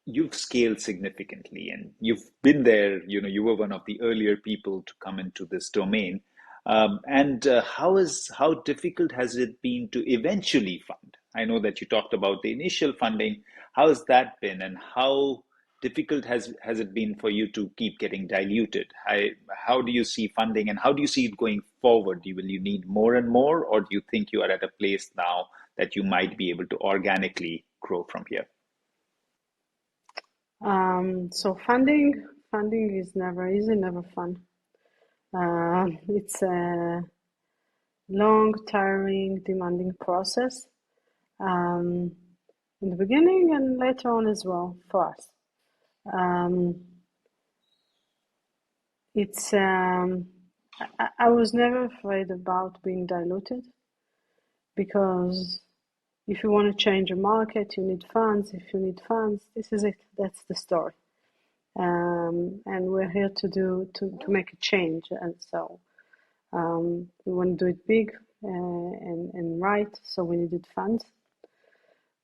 you've scaled significantly and you've been there, you were one of the earlier people to come into this domain. And how difficult has it been to eventually fund? I know that you talked about the initial funding. How has that been, and how difficult has it been for you to keep getting diluted? How do you see funding, and how do you see it going forward? Will you need more and more, or do you think you are at a place now that you might be able to organically grow from here? So funding is never easy, never fun. It's a long, tiring, demanding process, in the beginning and later on as well for us. Um, it's I was never afraid about being diluted, because if you want to change a market, you need funds. If you need funds, this is it. That's the story. And we're here to make a change. And so we want to do it big and right. So we needed funds.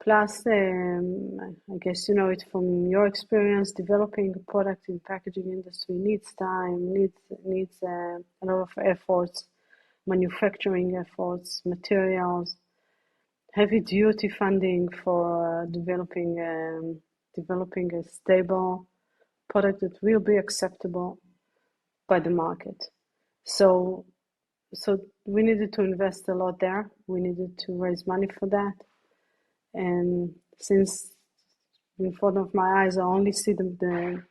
Plus, I guess you know it from your experience. Developing a product in packaging industry needs time, needs a lot of efforts, manufacturing efforts, materials, heavy duty funding for developing a stable product that will be acceptable by the market. So we needed to invest a lot there. We needed to raise money for that. And since in front of my eyes, I only see the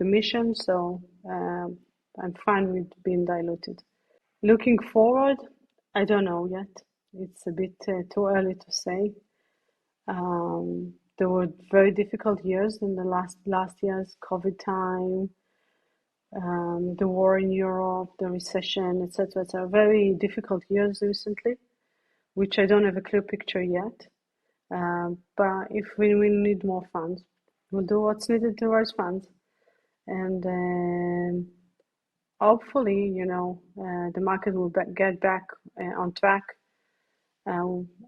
mission, so I'm fine with being diluted. Looking forward, I don't know yet. It's a bit too early to say. There were very difficult years in the last years, COVID time, the war in Europe, the recession, etc. etc. Very difficult years recently, which I don't have a clear picture yet. But if we need more funds, we'll do what's needed to raise funds, and hopefully, the market will get back on track,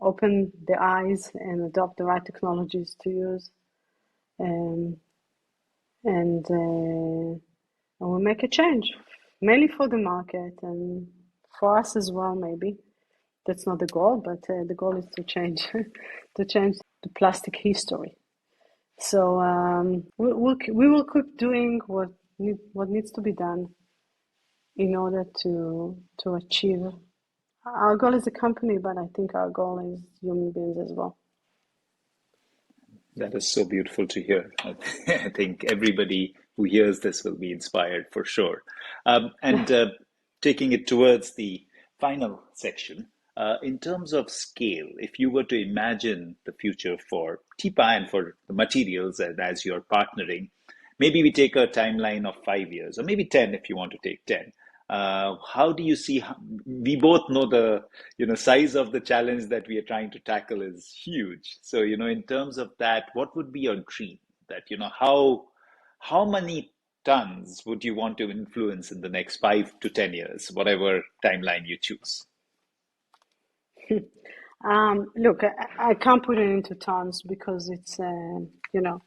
open the eyes, and adopt the right technologies to use, and we'll make a change, mainly for the market and for us as well. Maybe that's not the goal, but the goal is to change to change the plastic history. So we will keep doing what needs to be done in order to achieve our goal as a company, but I think our goal is human beings as well. That is so beautiful to hear. I think everybody who hears this will be inspired for sure. And taking it towards the final section, in terms of scale, if you were to imagine the future for TIPA and for the materials and as you're partnering, maybe we take a timeline of 5 years, or maybe 10 if you want to take 10. How do you see? We both know the size of the challenge that we are trying to tackle is huge. So in terms of that, what would be your dream? That how many tons would you want to influence in the next 5 to 10 years, whatever timeline you choose? Look, I can't put it into tons because it's, you know,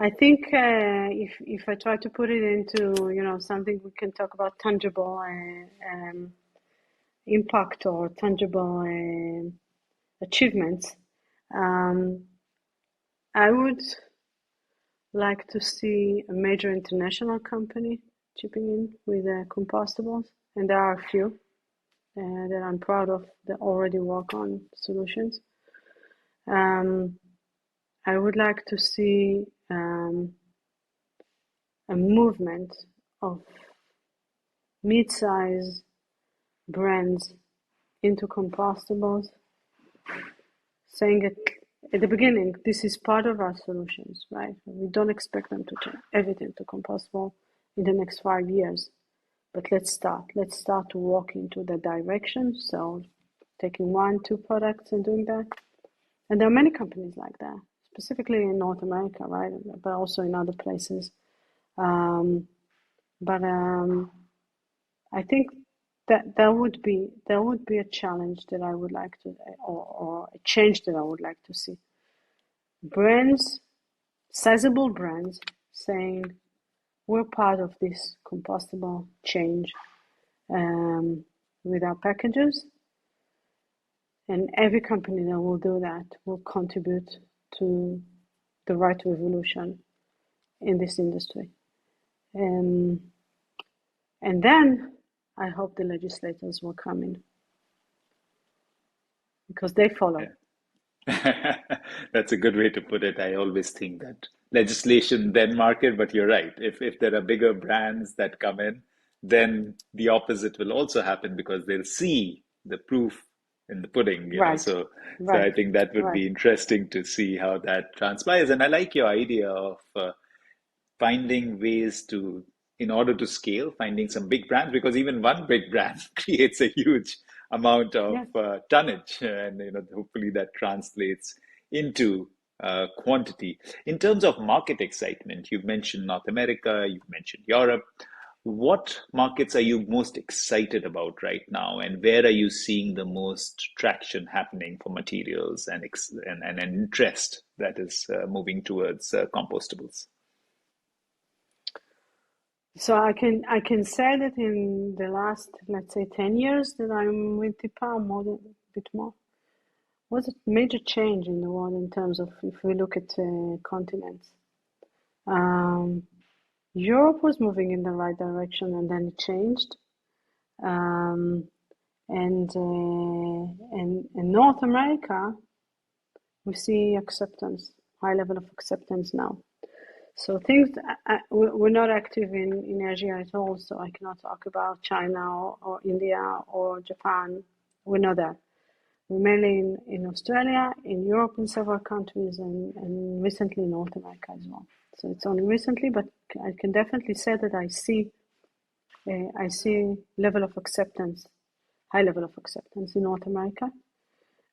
I think if I try to put it into, something we can talk about tangible impact or tangible achievements, um, I would like to see a major international company chipping in with compostables, and there are a few that I'm proud of that already work on solutions. Um, I would like to see a movement of mid-size brands into compostables, saying at the beginning, this is part of our solutions, right? We don't expect them to turn everything to compostable in the next 5 years, but let's start. Let's start to walk into the direction. So taking 1, 2 products and doing that. And there are many companies like that, specifically in North America, right? But also in other places. Um, but I think that there would be a challenge that I would like to, or a change that I would like to see. Brands, sizable brands, saying we're part of this compostable change with our packages, and every company that will do that will contribute to the right revolution in this industry. Um, and then I hope the legislators will come in because they follow. That's a good way to put it. I always think that legislation then market, but you're right. If there are bigger brands that come in, then the opposite will also happen because they'll see the proof in the pudding. Right, So I right, think that would right. be interesting to see how that transpires. And I like your idea of finding ways to, in order to scale, finding some big brands, because even one big brand creates a huge amount of Yes. tonnage, and hopefully that translates into quantity. In terms of market excitement, you've mentioned North America, you've mentioned Europe. What markets are you most excited about right now, and where are you seeing the most traction happening for materials and an interest that is moving towards compostables? So I can say that in the last, let's say, 10 years that I'm with TIPA, more than a bit more, was a major change in the world in terms of if we look at continents. Um, Europe was moving in the right direction and then it changed. Um, and North America, we see acceptance, high level of acceptance now. So things, we're not active in Asia at all, so I cannot talk about China or India or Japan. We're not there. We're mainly in Australia, in Europe, in several countries, and recently in North America as well. So it's only recently, but I can definitely say that I see level of acceptance, high level of acceptance in North America.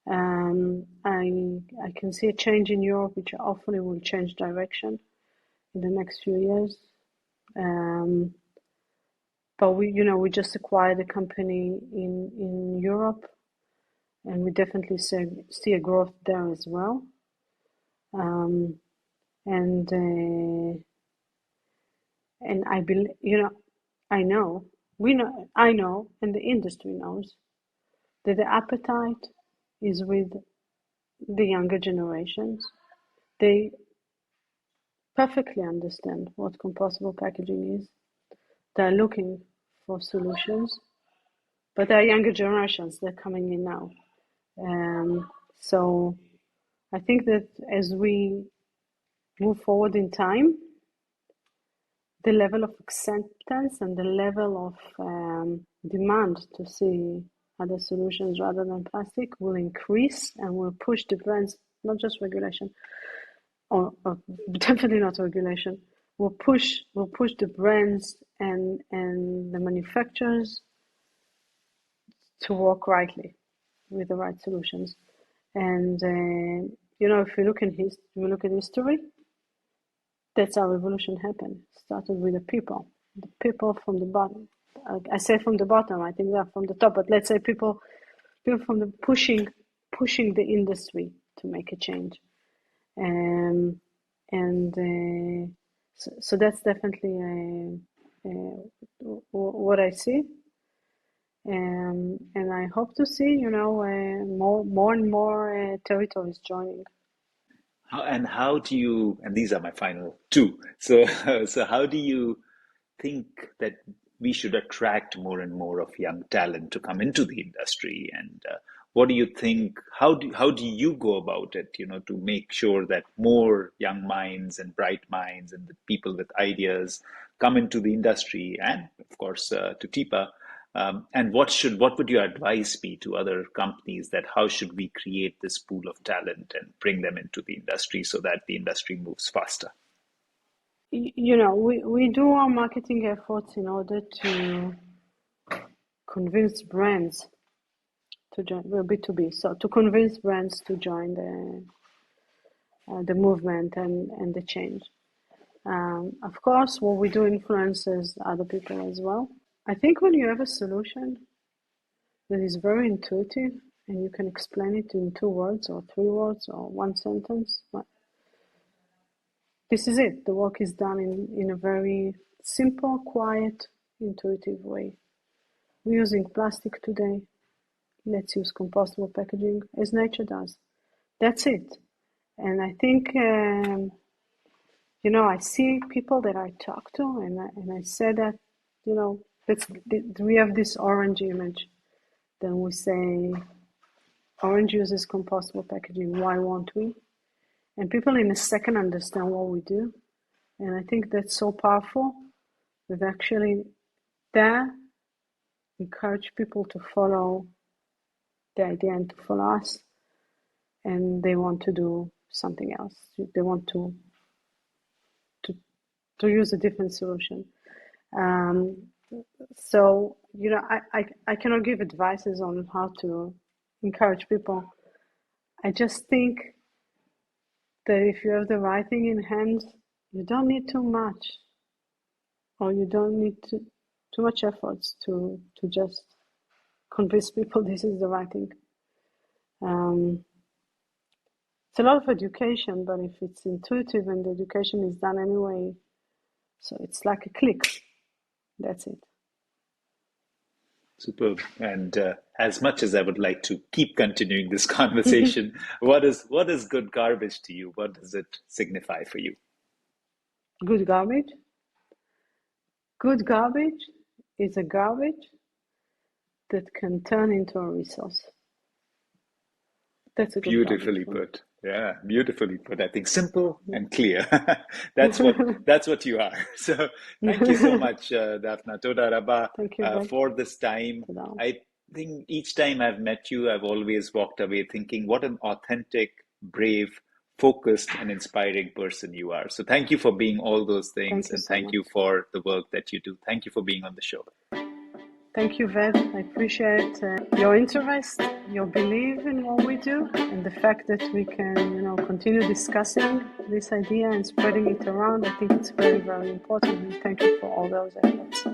I can see a change in Europe, which hopefully will change direction in the next few years. Um, but we just acquired a company in Europe, and we definitely see a growth there as well. Um, and I believe, I know, I know, and the industry knows that the appetite is with the younger generations. They perfectly understand what compostable packaging is. They're looking for solutions, but there are younger generations that are coming in now. So I think that as we move forward in time, the level of acceptance and the level of demand to see other solutions rather than plastic will increase and will push the brands, not just regulation, or definitely not regulation, will push the brands and the manufacturers to work rightly with the right solutions. And if you look at history, that's how revolution happened. It started with the people from the bottom. I say from the bottom. I think they're from the top, but let's say people from the pushing the industry to make a change. So that's definitely what I see. And I hope to see, more and more territories joining. How do you, and these are my final two. So, so how do you think that we should attract more and more of young talent to come into the industry? And what do you think, how do you go about it, to make sure that more young minds and bright minds and the people with ideas come into the industry and, of course, to TIPA? And what would your advice be to other companies that how should we create this pool of talent and bring them into the industry so that the industry moves faster? We do our marketing efforts in order to convince brands to join. We're B2B, so to convince brands to join the movement and the change. Of course, what we do influences other people as well. I think when you have a solution that is very intuitive and you can explain it in 2 words or 3 words or 1 sentence, this is it. The work is done in a very simple, quiet, intuitive way. We're using plastic today. Let's use compostable packaging as nature does. That's it. And I think, I see people that I talk to and I say that, we have this orange image. Then we say, orange uses compostable packaging. Why won't we? And people in a second understand what we do. And I think that's so powerful that actually that encourage people to follow the idea and to follow us. And they want to do something else. They want to use a different solution. So, I cannot give advices on how to encourage people. I just think that if you have the right thing in hand, you don't need too much, or you don't need too much efforts to just convince people this is the right thing. It's a lot of education, but if it's intuitive and the education is done anyway, so it's like a click. That's it. Superb. And as much as I would like to keep continuing this conversation, what is good garbage to you? What does it signify for you? Good garbage? Good garbage is a garbage that can turn into a resource. That's a good Beautifully put. Yeah, beautifully put. I think simple and clear. That's what you are. So thank you so much, Daphna. Toda Rabba, Thank you, for this time. I think each time I've met you, I've always walked away thinking what an authentic, brave, focused, and inspiring person you are. So thank you for being all those things, and thank you for the work that you do. Thank you for being on the show. Thank you, Ved. I appreciate your interest, your belief in what we do, and the fact that we can, continue discussing this idea and spreading it around. I think it's very, very important. And thank you for all those efforts.